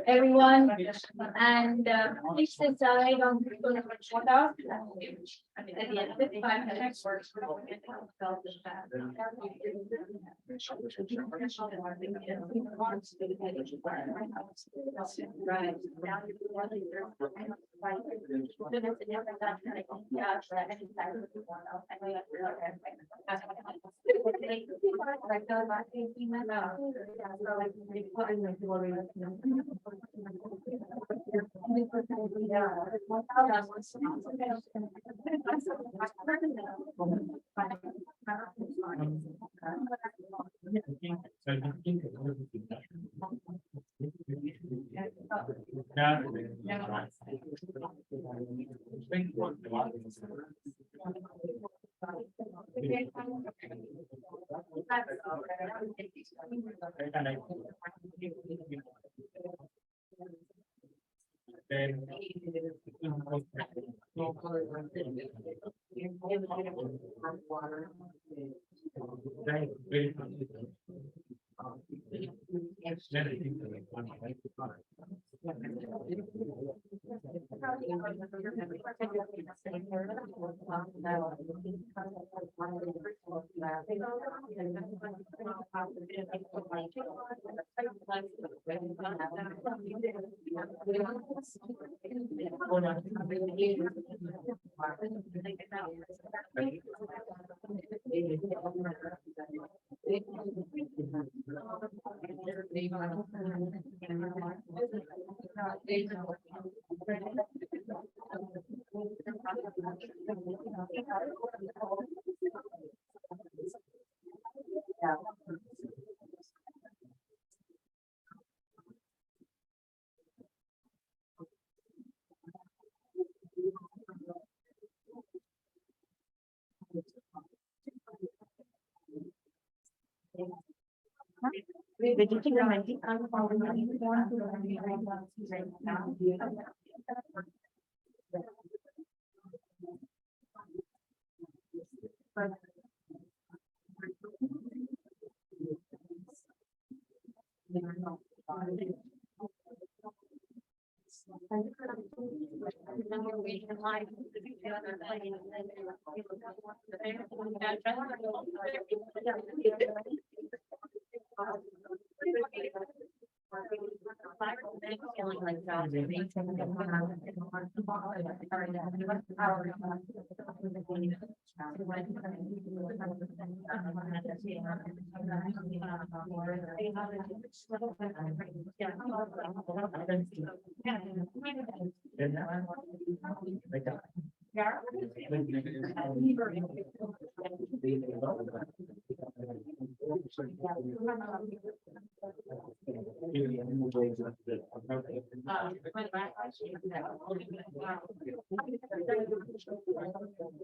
[SPEAKER 2] everyone. And please decide on who's going to report out. At the end of the 5 minutes.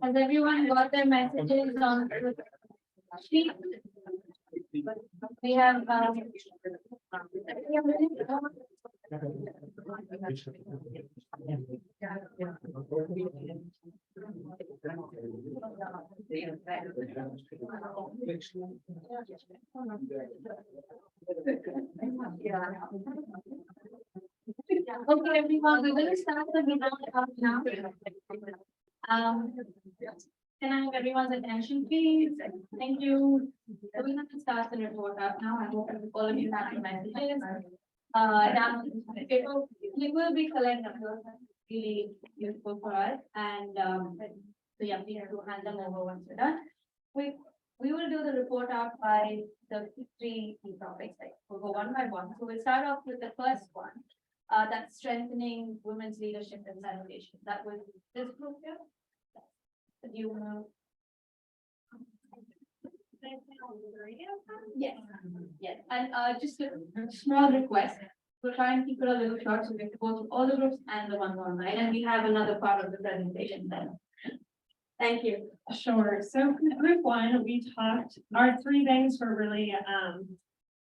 [SPEAKER 2] Has everyone got their messages on the sheet? We have okay, everyone, we're going to start the meeting up now. Can I have everyone's attention, please? Thank you. So we're going to start the report up now. I hope all of you have your messages. Now, we will be collecting really useful for us. And so yeah, we have to hand them over once we're done. We will do the report out by the 3 key topics. Like we'll go one by one. So we'll start off with the first one. That's strengthening women's leadership in sanitation. That was this group here. Do you want Yes, yes, and just a small request, we'll try and keep it a little short, so we have to go through all the groups and the ones online, and we have another part of the presentation then. Thank you.
[SPEAKER 14] Sure. So group 1, we talked, our 3 things were really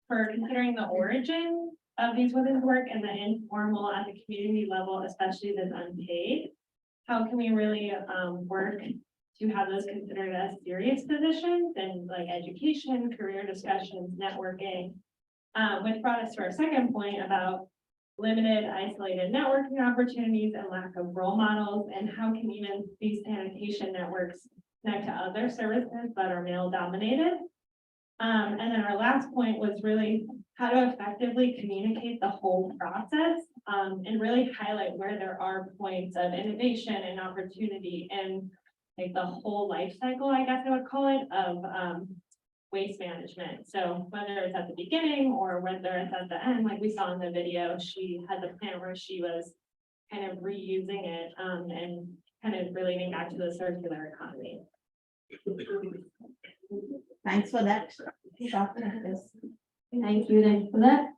[SPEAKER 14] for considering the origin of these women's work and the informal at the community level, especially the unpaid. How can we really work to have those considered as serious positions and like education, career discussions, networking, which brought us to our second point about limited, isolated networking opportunities and lack of role models, and how can even these sanitation networks connect to other services that are male dominated. And then our last point was really how to effectively communicate the whole process and really highlight where there are points of innovation and opportunity in like the whole life cycle, I guess I would call it, of waste management. So whether it's at the beginning or whether it's at the end, like we saw in the video, she had the plant where she was kind of reusing it and kind of relating back to the circular economy.
[SPEAKER 1] Thanks for that.
[SPEAKER 2] Thank you for that.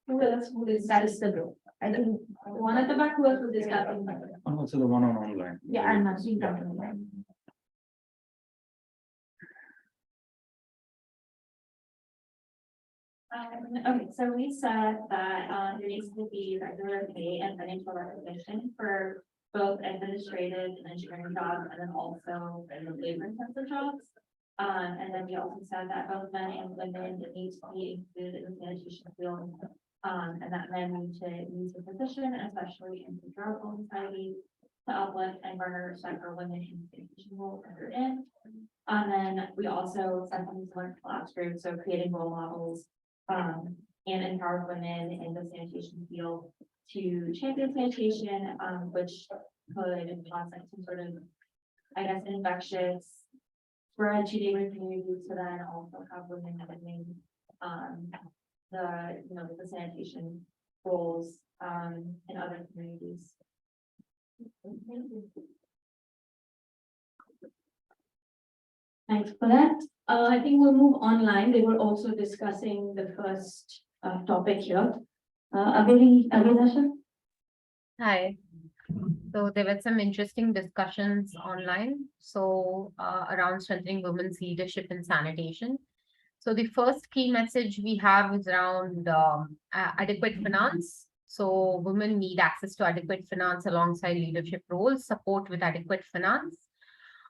[SPEAKER 2] Who else will discuss the group? I think the one at the back, who else will discuss?
[SPEAKER 13] And also the one on online.
[SPEAKER 2] Yeah, I'm not seeing that. Okay, so we said that there needs to be regular pay and financial recognition for both administrative and engineering jobs, and then also labor intensive jobs. And then we also said that both men and women need to be included in the sanitation field, and that men need to use the position, especially in patriarchal society, to uplift and garner respect for women in the sanitation role that they're in. And then we also said something similar to the last group, so creating role models and empower women in the sanitation field to champion sanitation, which could cause like some sort of, I guess, infectious spread to neighboring communities, to then also have women living the sanitation roles in other communities. Thanks for that. I think we'll move online. They were also discussing the first topic here. Abhinasha?
[SPEAKER 12] Hi. So there were some interesting discussions online. So around strengthening women's leadership in sanitation. So the first key message we have is around adequate finance. So women need access to adequate finance alongside leadership roles, support with adequate finance.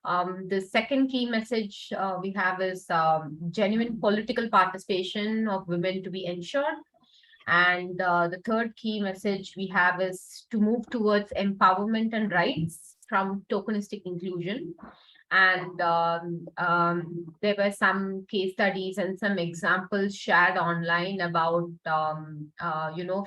[SPEAKER 12] The second key message we have is genuine political participation of women to be ensured. And the third key message we have is to move towards empowerment and rights from tokenistic inclusion. And there were some case studies and some examples shared online about,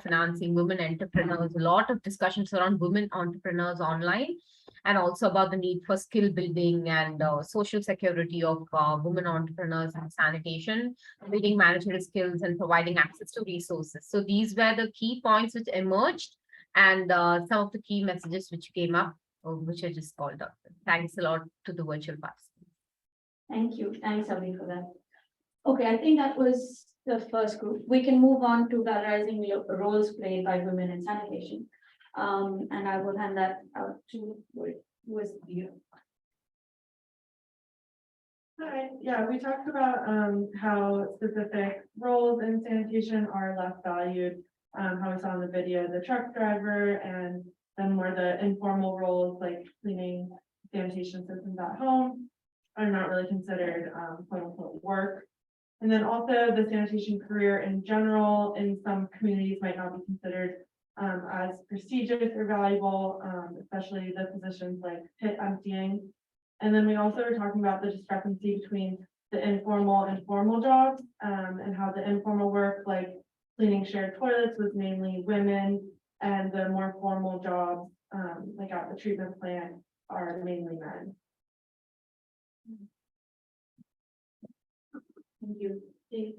[SPEAKER 12] financing women entrepreneurs. A lot of discussions around women entrepreneurs online, and also about the need for skill building and social security of women entrepreneurs in sanitation, building managerial skills and providing access to resources. So these were the key points which emerged, and some of the key messages which came up, which I just called out. Thanks a lot to the virtual participants.
[SPEAKER 2] Thank you. Thanks, Abhi, for that. Okay, I think that was the first group. We can move on to valorizing roles played by women in sanitation. And I will hand that out to who is you.
[SPEAKER 14] Hi, yeah, we talked about how specific roles in sanitation are less valued. How we saw in the video, the truck driver, and then more the informal roles like cleaning sanitation systems at home are not really considered quote unquote work. And then also the sanitation career in general in some communities might not be considered as prestigious or valuable, especially the positions like pit emptying. And then we also were talking about the discrepancy between the informal and formal jobs, and how the informal work like cleaning shared toilets was mainly women, and the more formal jobs like at the treatment plant are mainly men.
[SPEAKER 2] Thank you. Dave?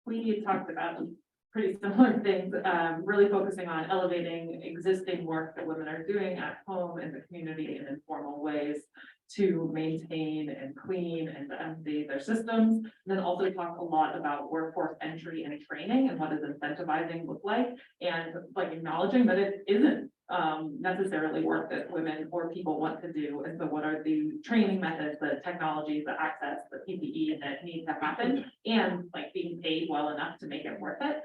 [SPEAKER 15] We talked about pretty similar things, really focusing on elevating existing work that women are doing at home in the community in informal ways to maintain and clean and update their systems. And then also talk a lot about workforce entry and training and what does incentivizing look like, and like acknowledging that it isn't necessarily work that women or people want to do. And so what are the training methods, the technologies, the access, the PPE that need to happen, and like being paid well enough to make it worth it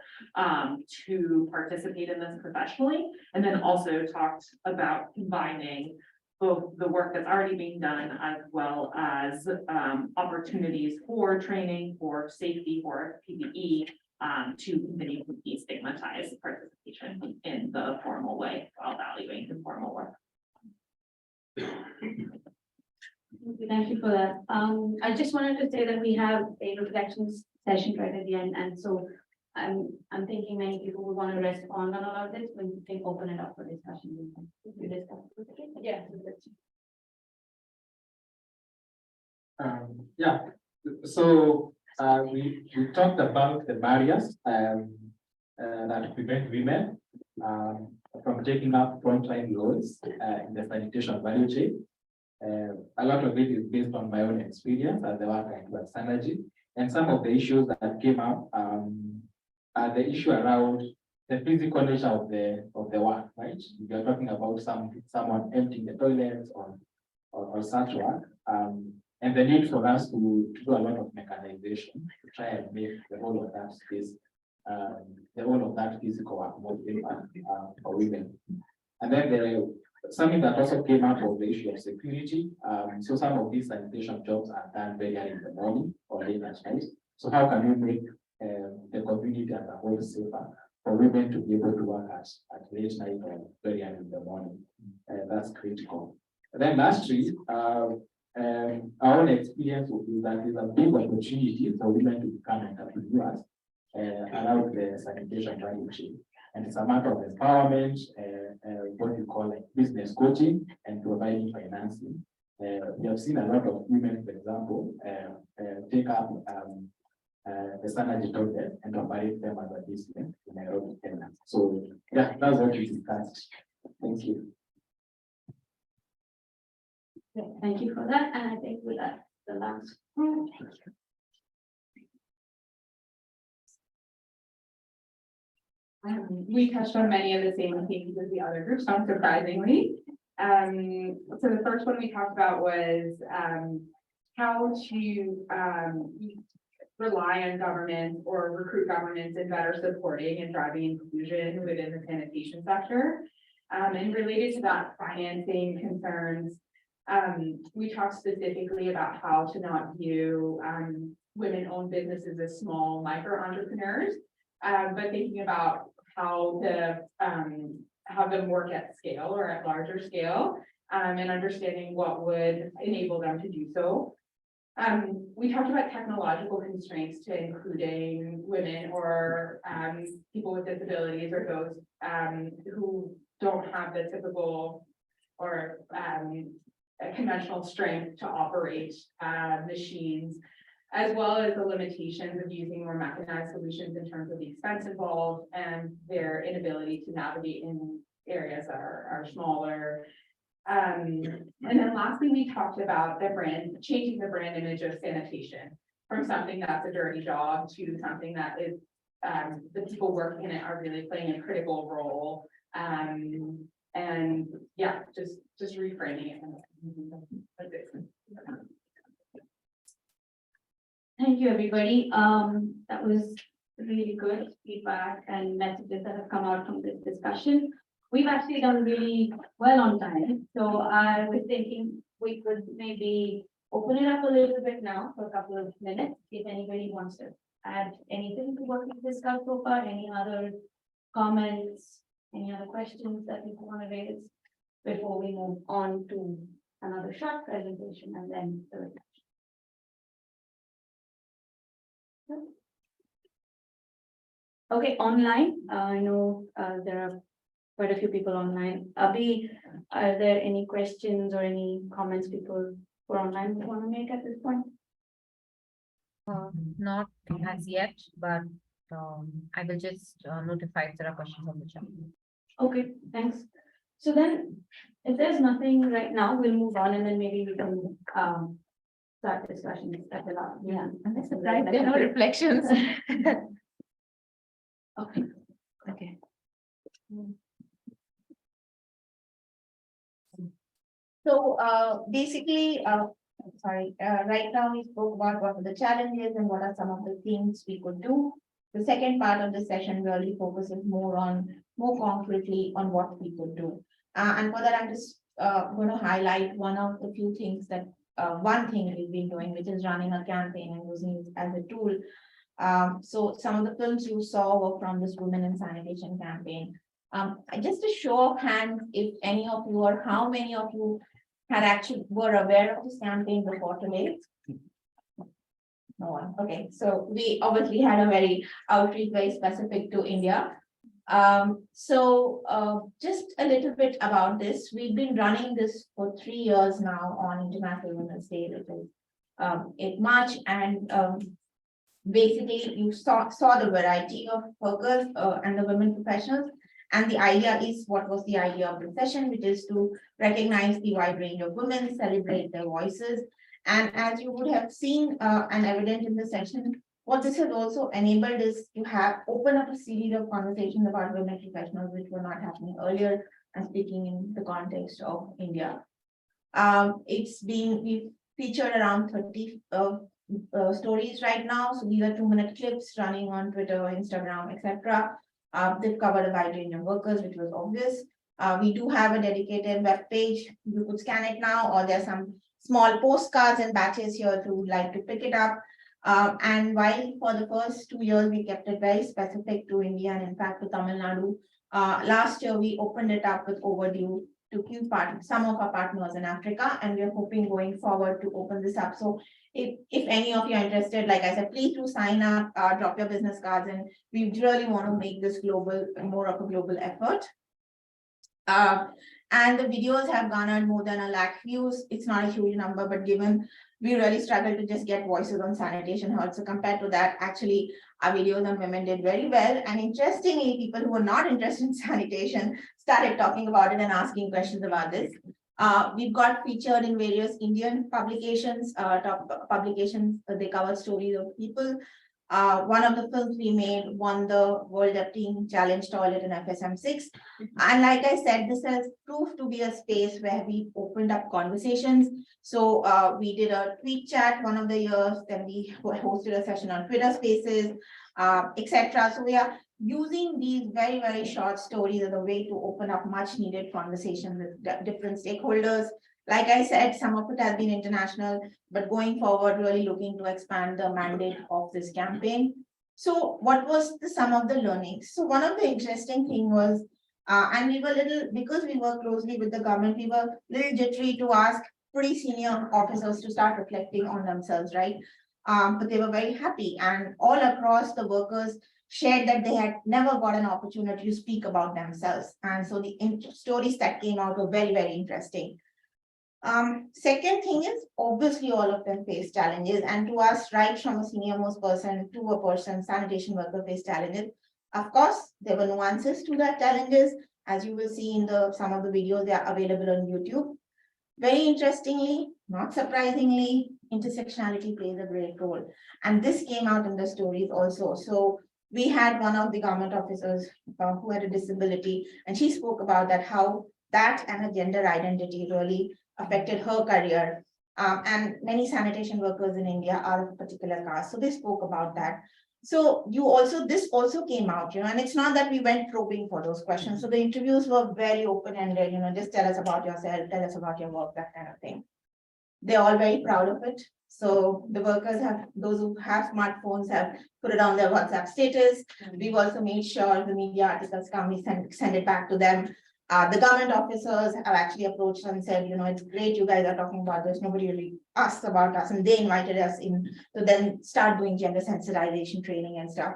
[SPEAKER 15] to participate in this professionally. And then also talked about combining both the work that's already being done as well as opportunities for training, for safety, for PPE, to continue to destigmatize participation in the formal way while valuing informal work.
[SPEAKER 2] Thank you for that. I just wanted to say that we have a reflection session right at the end, and so I'm thinking many people will want to respond on all of this when we can open it up for discussion. You discuss. Yeah.
[SPEAKER 16] Yeah, so we talked about the barriers that prevent women from taking up frontline roles in the sanitation value chain. A lot of it is based on my own experience as the work I do at Synergy, and some of the issues that came up are the issue around the physical nature of the work, right? We are talking about someone emptying the toilets or such work. And the need for us to do a lot of mechanization to try and make the whole of that space, the whole of that physical work more impact for women. And then something that also came up was the issue of security. So some of these sanitation jobs are done very early in the morning or late at night. So how can we make the community as a whole safer for women to be able to work at late night or very early in the morning? That's critical. And then lastly, our own experience is that there's a big opportunity for women to become entrepreneurs around the sanitation value chain. And it's a matter of empowerment, what we call like business coaching and providing financing. We have seen a lot of women, for example, take up the Synergy toilet and operate them as a business in Nairobi, Kenya. So yeah, that's what we discussed. Thank you.
[SPEAKER 2] Thank you for that, and I think we'll ask the last group.
[SPEAKER 17] We touched on many of the same themes as the other groups, not surprisingly. So the first one we talked about was how to rely on government or recruit governments in better supporting and driving inclusion within the sanitation sector. And related to that, financing concerns. We talked specifically about how to not view women-owned businesses as small micro entrepreneurs, but thinking about how to have them work at scale or at larger scale, and understanding what would enable them to do so. We talked about technological constraints to including women or people with disabilities or those who don't have the typical or conventional strength to operate machines, as well as the limitations of using more mechanized solutions in terms of the expense involved and their inability to navigate in areas that are smaller. And then lastly, we talked about changing the brand image of sanitation from something that's a dirty job to something that is the people working in it are really playing a critical role. And yeah, just reframing it.
[SPEAKER 2] Thank you, everybody. That was really good feedback and messages that have come out from this discussion. We've actually done really well on time. So I was thinking we could maybe open it up a little bit now for a couple of minutes. If anybody wants to add anything to what we've discussed so far, any other comments, any other questions that you want to raise before we move on to another short presentation and then the reflection. Okay, online, I know there are quite a few people online. Abhi, are there any questions or any comments people who are online want to make at this point?
[SPEAKER 12] Not as yet, but I will just notify if there are questions on the chat.
[SPEAKER 2] Okay, thanks. So then, if there's nothing right now, we'll move on and then maybe we can start discussions at the last. Yeah,
[SPEAKER 12] I'm surprised there are no reflections.
[SPEAKER 2] Okay, okay.
[SPEAKER 1] So basically, right now we spoke about what are the challenges and what are some of the things we could do. The second part of the session really focuses more concretely on what we could do. And for that, I'm just going to highlight one of the few things that one thing we've been doing, which is running a campaign and using it as a tool. So some of the films you saw were from this Women in Sanitation campaign. Just a show of hands, if any of you or how many of you had actually were aware of this campaign before today? No one. Okay, so we obviously had a very outreach very specific to India. Just a little bit about this. We've been running this for 3 years now on International Women's Day, which is in March, and basically you saw the variety of workers and the women professionals. And the idea is, what was the idea of the session, which is to recognize the wide range of women, celebrate their voices. And as you would have seen and evident in the session, what this has also enabled is to open up a series of conversations about women professionals, which were not happening earlier, and speaking in the context of India. We've featured around 30 stories right now. So these are 2-minute clips running on Twitter, Instagram, etc. They've covered a wide range of workers, which was obvious. We do have a dedicated web page. You could scan it now, or there are some small postcards and batches here if you would like to pick it up. And while for the first 2 years, we kept it very specific to India and in fact to Tamil Nadu, last year we opened it up with overdue to some of our partners in Africa, and we're hoping going forward to open this up. So if any of you are interested, like I said, please do sign up, drop your business cards, and we really want to make this more of a global effort. And the videos have garnered more than 1 lakh views. It's not a huge number, but given we really struggled to just get voices on sanitation health. So compared to that, actually, our videos on women did very well. And interestingly, people who were not interested in sanitation started talking about it and asking questions about this. We've got featured in various Indian publications, top publications. They cover stories of people. One of the films we made won the World Teen Challenge Toilet in FSM6. And like I said, this has proved to be a space where we opened up conversations. So we did a tweet chat one of the years, then we hosted a session on Twitter Spaces, etc. So we are using these very, very short stories as a way to open up much needed conversations with different stakeholders. Like I said, some of it has been international, but going forward, really looking to expand the mandate of this campaign. So what was some of the learnings? So one of the interesting thing was, and we were because we work closely with the government, we were a little jittery to ask pretty senior officers to start reflecting on themselves, right? But they were very happy, and all across the workers shared that they had never got an opportunity to speak about themselves. And so the stories that came out were very, very interesting. Second thing is, obviously all of them face challenges, and to us, right from a senior most person to a person, sanitation worker face challenges. Of course, there were nuances to that challenges, as you will see in some of the videos that are available on YouTube. Very interestingly, not surprisingly, intersectionality plays a great role. And this came out in the stories also. So we had one of the government officers who had a disability, and she spoke about that, how that and her gender identity really affected her career. And many sanitation workers in India are of a particular caste. So they spoke about that. So this also came out, and it's not that we went probing for those questions. So the interviews were very open-ended, just tell us about yourself, tell us about your work, that kind of thing. They're all very proud of it. So the workers those who have smartphones have put it on their WhatsApp status. We've also made sure the media articles come, we send it back to them. The government officers have actually approached and said, it's great you guys are talking about this. Nobody really asked about us, and they invited us in to then start doing gender sensitization training and stuff.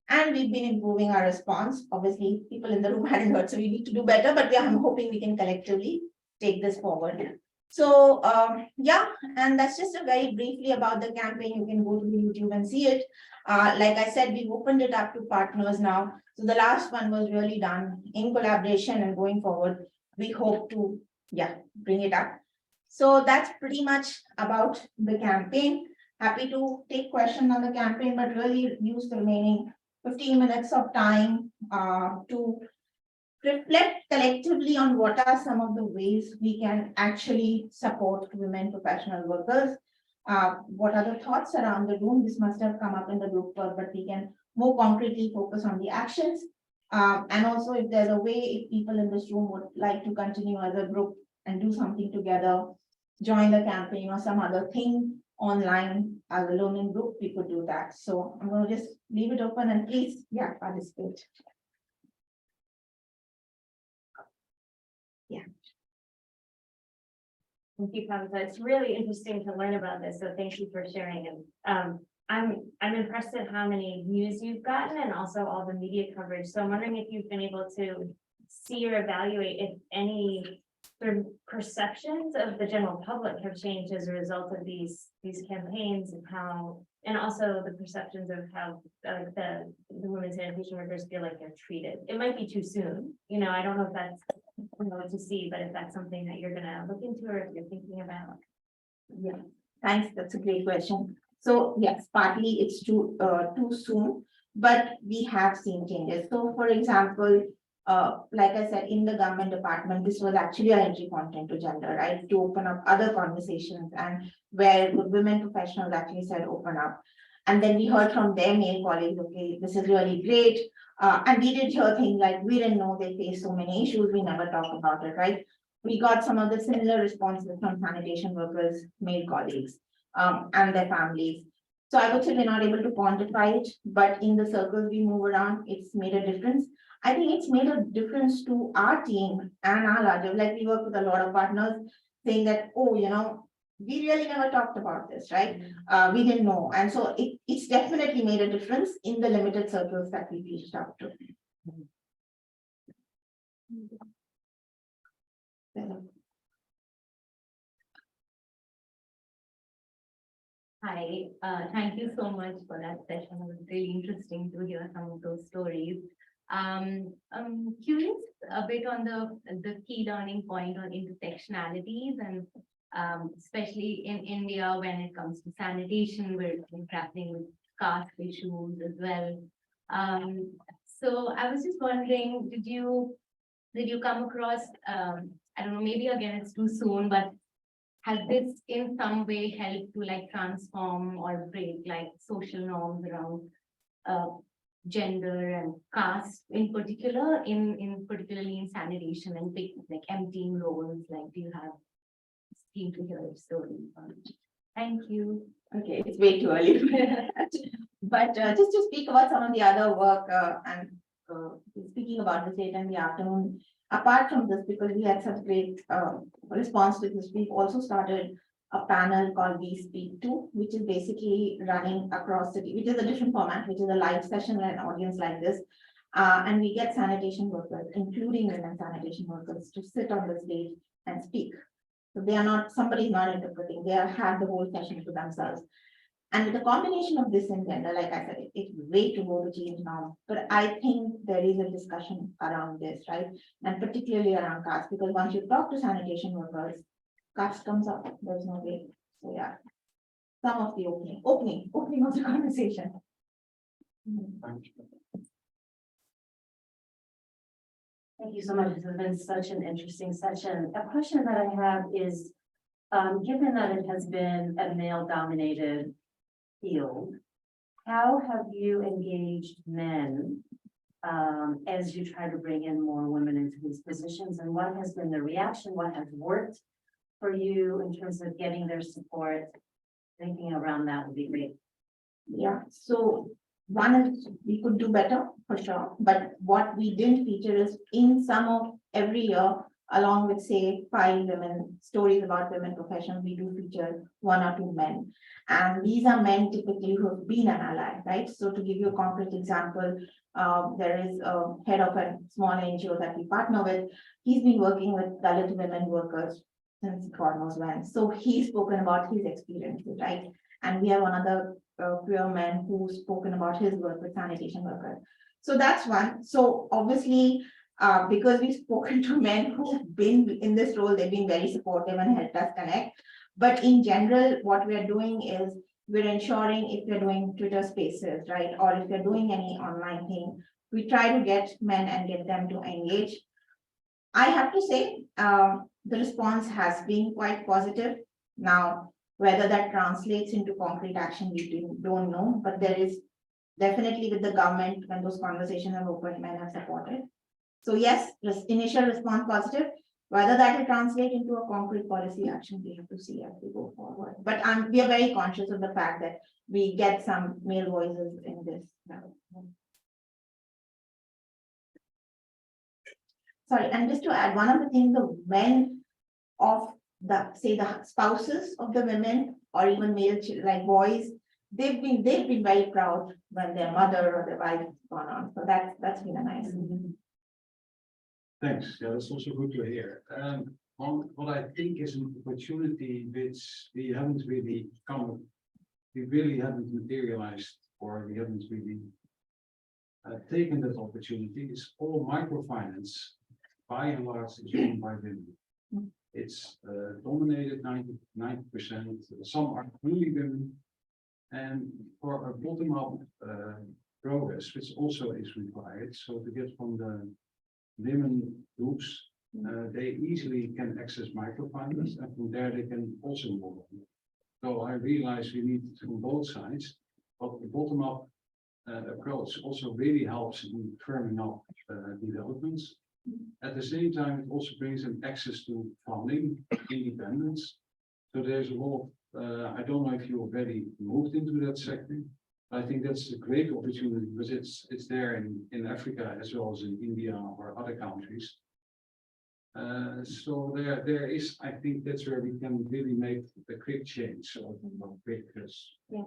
[SPEAKER 1] And we've been improving our response. Obviously, people in the room hadn't heard, so we need to do better, but I'm hoping we can collectively take this forward. So, yeah, and that's just a very briefly about the campaign. You can go to the YouTube and see it. Like I said, we've opened it up to partners now. So the last one was really done in collaboration, and going forward, we hope to, bring it up. So that's pretty much about the campaign. Happy to take questions on the campaign, but really use the remaining 15 minutes of time to reflect collectively on what are some of the ways we can actually support women professional workers. What are the thoughts around the room? This must have come up in the group, but we can more concretely focus on the actions. And also, if there's a way, if people in this room would like to continue as a group and do something together, join the campaign or some other thing online as a learning group, we could do that. So I'm going to just leave it open, and please, participate.
[SPEAKER 18] Thank you, Kamsa. It's really interesting to learn about this, so thank you for sharing. And I'm impressed at how many views you've gotten and also all the media coverage. So I'm wondering if you've been able to see or evaluate if any sort of perceptions of the general public have changed as a result of these campaigns, and how, and also the perceptions of how the women sanitation workers feel like they're treated. It might be too soon, I don't know if that's to see, but if that's something that you're gonna look into or if you're thinking about.
[SPEAKER 1] Yeah, thanks. That's a great question. So yes, partly it's too soon, but we have seen changes. So for example, like I said, in the government department, this was actually our entry point into gender, right? To open up other conversations, and where the women professionals actually said open up. And then we heard from their male colleagues, okay, this is really great. And we did hear things like, we didn't know they face so many issues, we never talked about it, right? We got some of the similar responses from sanitation workers, male colleagues, and their families. So I would say we're not able to quantify it, but in the circles we move around, it's made a difference. I think it's made a difference to our team and our larger, like we work with a lot of partners saying that, oh, we really never talked about this, right? We didn't know. And so it's definitely made a difference in the limited circles that we reached out to.
[SPEAKER 18] Hi, thank you so much for that session. It was really interesting to hear some of those stories. I'm curious a bit on the key learning point on intersectionalities, and especially in India when it comes to sanitation, we're grappling with caste issues as well. So I was just wondering, did you come across, I don't know, maybe again it's too soon, but has this in some way helped to like transform or break like social norms around gender and caste in particular, particularly in sanitation and like emptying roles? Like, do you have keen to hear a story? Thank you.
[SPEAKER 1] Okay, it's way too early. But just to speak about some of the other work and speaking about this later in the afternoon, apart from this, because we had such great response to this, we've also started a panel called We Speak To, which is basically running across city, which is a different format, which is a live session where an audience like this. And we get sanitation workers, including women sanitation workers, to sit on the stage and speak. So they are not, somebody's not interpreting, they have the whole session to themselves. And with the combination of this and gender, like I said, it's way to go to change now. But I think there is a discussion around this, right? And particularly around caste, because once you talk to sanitation workers, caste comes up, there's no way. So yeah, some of the opening of the conversation.
[SPEAKER 19] Thank you so much. This has been such an interesting session. A question that I have is, given that it has been a male-dominated field, how have you engaged men as you try to bring in more women into these positions? And what has been the reaction? What has worked for you in terms of getting their support? Thinking around that would be great.
[SPEAKER 1] Yeah, so one is we could do better for sure, but what we didn't feature is in some of every year, along with say 5 women, stories about women professionals, we do feature 1 or 2 men. And these are men typically who have been an ally, right? So to give you a concrete example, there is a head of a small NGO that we partner with. He's been working with Dalit women workers since God knows when. So he's spoken about his experiences, right? And we have another queer man who's spoken about his work with sanitation workers. So that's one. So obviously, because we've spoken to men who've been in this role, they've been very supportive and helped us connect. But in general, what we are doing is we're ensuring if we're doing Twitter spaces, right? Or if we're doing any online thing, we try to get men and get them to engage. I have to say, the response has been quite positive. Now, whether that translates into concrete action, we don't know, but there is definitely with the government, when those conversations have opened, men have supported. So yes, initial response positive. Whether that will translate into a concrete policy action, we have to see as we go forward. But we are very conscious of the fact that we get some male voices in this. Sorry, and just to add, one of the things the men of the, say the spouses of the women or even male like boys, they've been very proud when their mother or their wife has gone on. So that's been a nice.
[SPEAKER 5] Thanks. Yeah, that's also good to hear. What I think is an opportunity which we really haven't materialized, or we haven't really taken that opportunity, is all microfinance by and large is owned by women. It's dominated 90%. Some are really women, and for a bottom-up progress, which also is required. So to get from the women groups, they easily can access microfinance, and from there they can also move on. So I realize we need it from both sides, but the bottom-up approach also really helps in firming up developments. At the same time, it also brings them access to funding, independence. So there's a lot of, I don't know if you already moved into that sector. I think that's a great opportunity because it's there in Africa as well as in India or other countries. So there is, I think that's where we can really make a quick change. So quickish.
[SPEAKER 1] Yeah.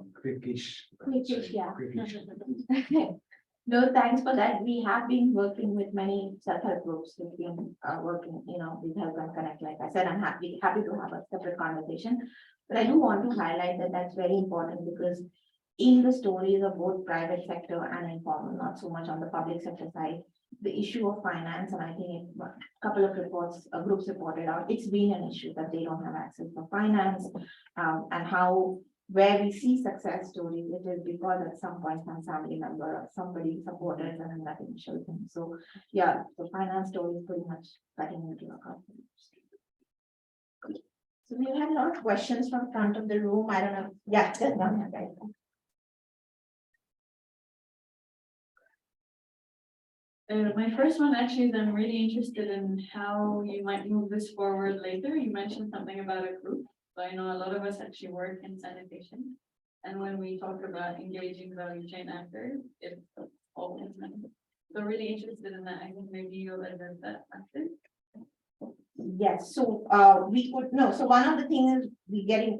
[SPEAKER 1] No, thanks for that. We have been working with many self-help groups. We've been working, with Help and Connect. Like I said, I'm happy to have a separate conversation. But I do want to highlight that that's very important because in the stories of both private sector and informal, not so much on the public sector side, the issue of finance, and I think a couple of reports, groups reported out, it's been an issue that they don't have access to finance, and how where we see success stories, it is because at some point some family member or somebody supported them in that initial thing. So yeah, the finance story is pretty much cutting into our company. So we had a lot of questions from front of the room. I don't know. Yeah, just one hand, guys.
[SPEAKER 4] My first one actually is I'm really interested in how you might move this forward later. You mentioned something about a group. So I know a lot of us actually work in sanitation. And when we talk about engaging value chain actors, it's always men. So really interested in that. I think maybe you'll address that after.
[SPEAKER 1] Yes, so we could no. So one of the things is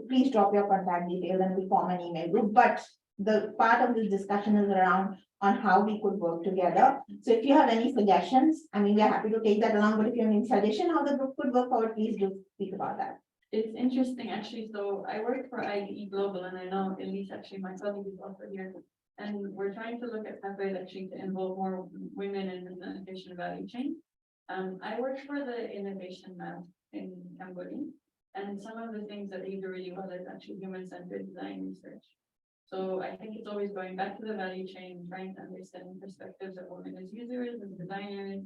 [SPEAKER 1] please drop your contact details and we form an email group. But the part of this discussion is around on how we could work together. So if you have any suggestions, I mean, we're happy to take that along, but if you have any suggestion how the group could work forward, please do speak about that.
[SPEAKER 4] It's interesting actually. So I work for IDE Global and I know Elise actually, my colleague is also here. And we're trying to look at pathways actually to involve more women in the sanitation value chain. I work for the Innovation Lab in Cambodia. And some of the things that we do really well is actually human-centered design research. So I think it's always going back to the value chain, trying to understand perspectives of women as users and designers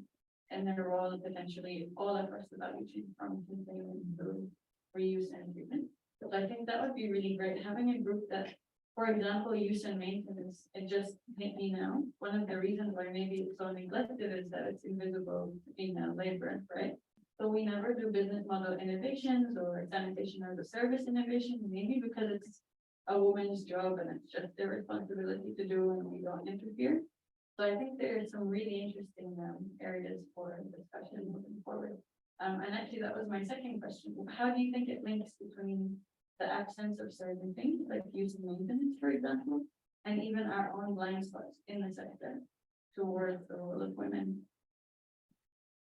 [SPEAKER 4] and their role potentially all across the value chain from containment to reuse and treatment. So I think that would be really great, having a group that, for example, use and maintenance, it just hit me now. One of the reasons why maybe it's so neglected is that it's invisible to female labor, right? So we never do business model innovations or sanitation as a service innovation, maybe because it's a woman's job and it's just their responsibility to do and we don't interfere. So I think there are some really interesting areas for discussion moving forward. And actually, that was my second question. How do you think it links between the absence of certain things, like use of maintenance, for example, and even our own blind spots in the sector towards the role of women?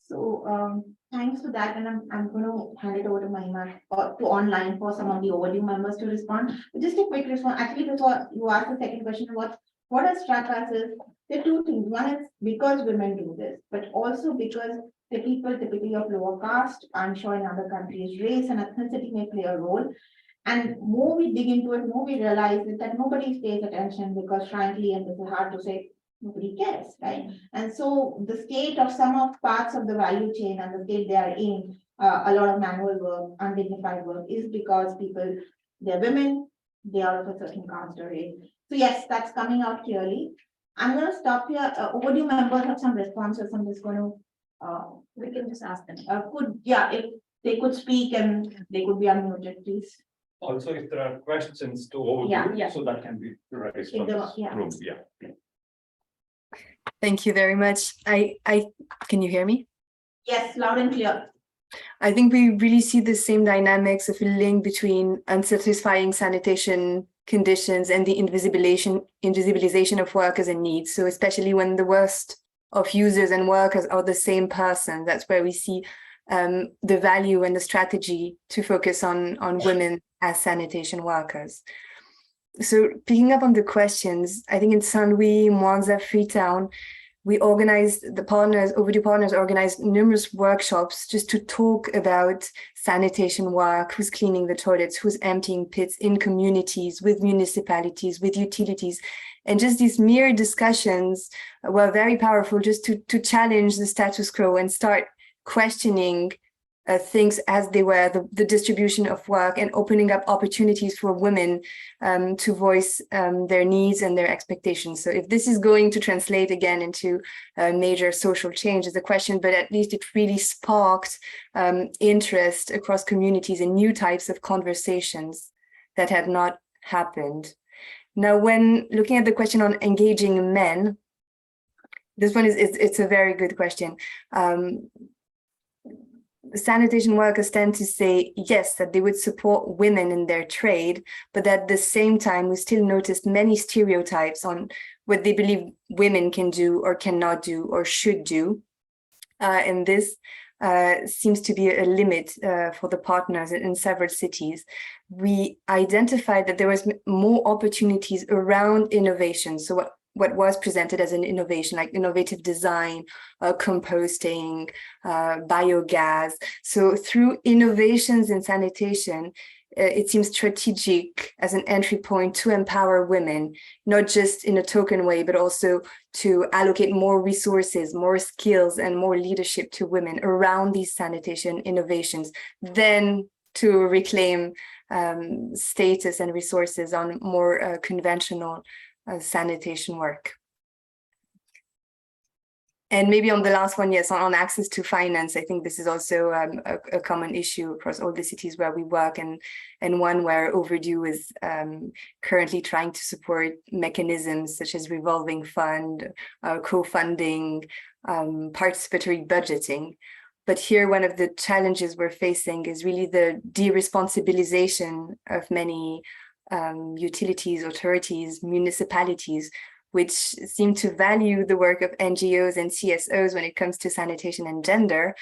[SPEAKER 1] So, thanks for that, and I'm going to hand it over to Mahima or to online for some of the overdue members to respond. But just a quick response, actually, before you ask the second question, what has struck us is there are two things. One is because women do this, but also because the people typically of lower caste, I'm sure in other countries, race and ethnicity may play a role. And more we dig into it, more we realize that nobody pays attention because frankly, and this is hard to say, nobody cares, right? And so the state of some of parts of the value chain and the state they are in, a lot of manual work, undignified work is because people, they're women, they are of a certain caste or race. So yes, that's coming out clearly. I'm going to stop here. Overdue members have some responses. I'm just going to,
[SPEAKER 2] We can just ask them.
[SPEAKER 1] if they could speak and they could be unmuted, please.
[SPEAKER 20] Also, if there are questions to overdue,
[SPEAKER 1] Yeah.
[SPEAKER 20] so that can be raised from this room, yeah.
[SPEAKER 3] Thank you very much. Can you hear me?
[SPEAKER 1] Yes, loud and clear.
[SPEAKER 3] I think we really see the same dynamics of a link between unsatisfying sanitation conditions and the invisibilization of workers and needs. So especially when the worst of users and workers are the same person, that's where we see the value and the strategy to focus on women as sanitation workers. So picking up on the questions, I think in Saint Louis, Mwanza, Freetown, overdue partners organized numerous workshops just to talk about sanitation work, who's cleaning the toilets, who's emptying pits in communities, with municipalities, with utilities. And just these mere discussions were very powerful just to challenge the status quo and start questioning things as they were, the distribution of work, and opening up opportunities for women to voice their needs and their expectations. So if this is going to translate again into major social change is a question, but at least it really sparked interest across communities and new types of conversations that had not happened. Now, when looking at the question on engaging men, this one it's a very good question. Sanitation workers tend to say, yes, that they would support women in their trade, but at the same time, we still noticed many stereotypes on what they believe women can do or cannot do or should do. And this seems to be a limit for the partners in several cities. We identified that there was more opportunities around innovation. So what was presented as an innovation, like innovative design, composting, biogas. So through innovations in sanitation, it seems strategic as an entry point to empower women, not just in a token way, but also to allocate more resources, more skills, and more leadership to women around these sanitation innovations, then to reclaim status and resources on more conventional sanitation work. And maybe on the last one, yes, on access to finance, I think this is also a common issue across all the cities where we work, and one where overdue is currently trying to support mechanisms such as revolving fund, co-funding, participatory budgeting. But here, one of the challenges we're facing is really the de-responsibilization of many utilities, authorities, municipalities, which seem to value the work of NGOs and CSOs when it comes to sanitation and gender,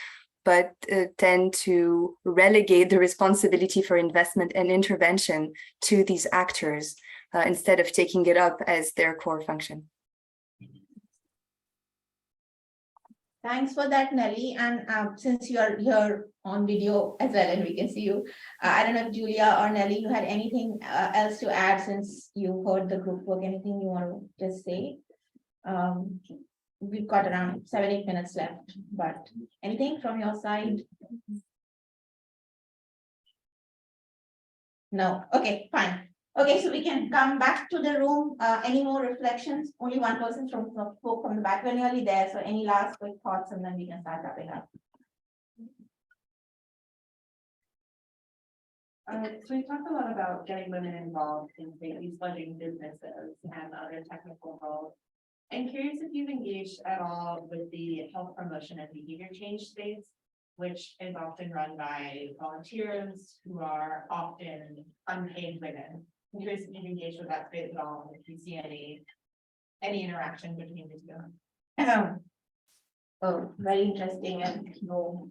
[SPEAKER 3] but tend to relegate the responsibility for investment and intervention to these actors instead of taking it up as their core function.
[SPEAKER 1] Thanks for that, Nelly. And since you are here on video as well and we can see you, I don't know if Julia or Nelly, you had anything else to add since you heard the group work, anything you want to just say? We've got around 7-8 minutes left, but anything from your side? No, okay, fine. Okay, so we can come back to the room. Any more reflections? Only one person spoke from the back. We're nearly there. So any last quick thoughts and then we can start wrapping up.
[SPEAKER 17] So we talked a lot about getting women involved in these budding businesses and other technical roles. I'm curious if you've engaged at all with the health promotion and behavior change space.
[SPEAKER 21] which is often run by volunteers who are often unpaid women. I'm curious if you've engaged with that space at all, and if you see any interaction between the two.
[SPEAKER 1] Oh, very interesting and no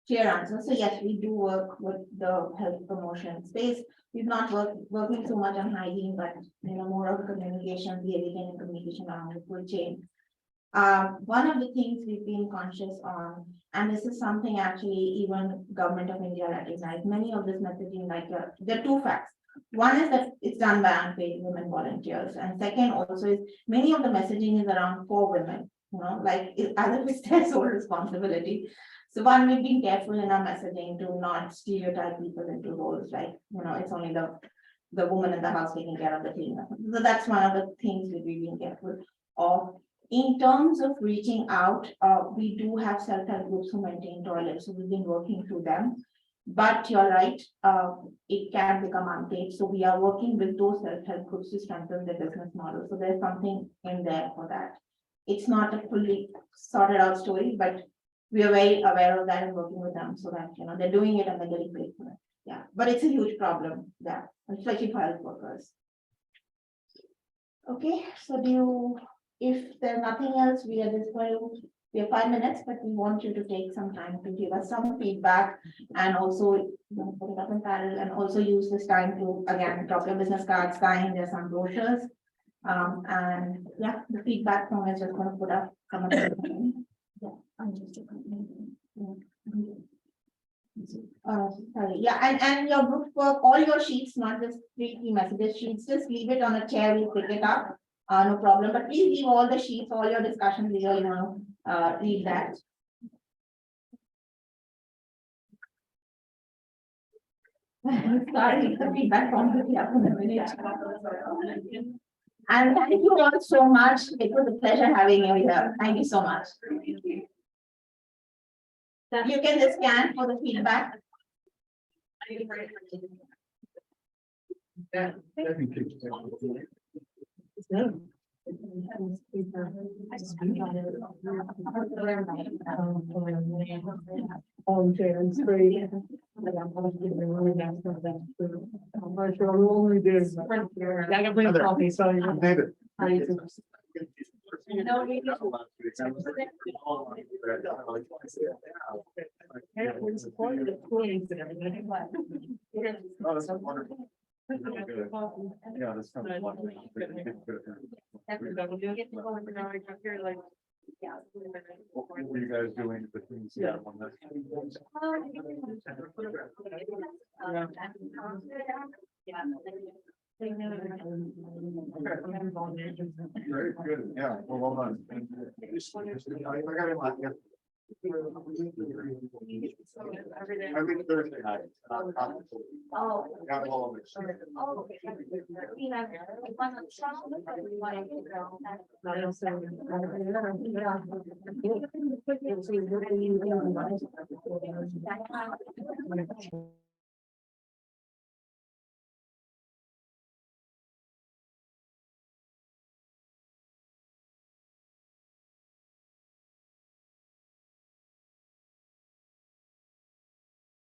[SPEAKER 1] clear answer. So yes, we do work with the health promotion space. We've not working so much on hygiene, but more of communication, behavior and communication around the food chain. One of the things we've been conscious on, and this is something actually even Government of India recognized, many of this messaging, there are two facts. One is that it's done by unpaid women volunteers, and second also is many of the messaging is around for women, as if it's their sole responsibility. So one, we've been careful in our messaging to not stereotype people into roles like, it's only the woman in the house taking care of the cleanup. So that's one of the things we've been careful of. In terms of reaching out, we do have self-help groups who maintain toilets, so we've been working through them. But you're right, it can become unpaid. So we are working with those self-help groups to strengthen the business model. So there's something in there for that. It's not a fully sorted out story, but we are very aware of that and working with them so that they're doing it and they're getting paid for it. Yeah, but it's a huge problem, yeah, especially for health workers. Okay, so if there's nothing else, we have 5 minutes, but we want you to take some time to give us some feedback and also put it up in parallel and also use this time to again drop your business cards, sign, there's some brochures. And yeah, the feedback form is just going to put up sorry, yeah, and your group work, all your sheets, not just 3 key messages sheets, just leave it on a chair, we'll pick it up. No problem, but please leave all the sheets, all your discussions here, read that. Sorry, the feedback form will be up in a minute. And thank you all so much. It was a pleasure having you here. Thank you so much. You can just scan for the feedback.
[SPEAKER 20] Yeah, that's kind of wonderful. What were you guys doing between Seattle and Very good, yeah, well done. Every Thursday night.
[SPEAKER 18] Oh.
[SPEAKER 20] Got all of it.
[SPEAKER 18] Oh, okay. We have one on Trump, but we want to go.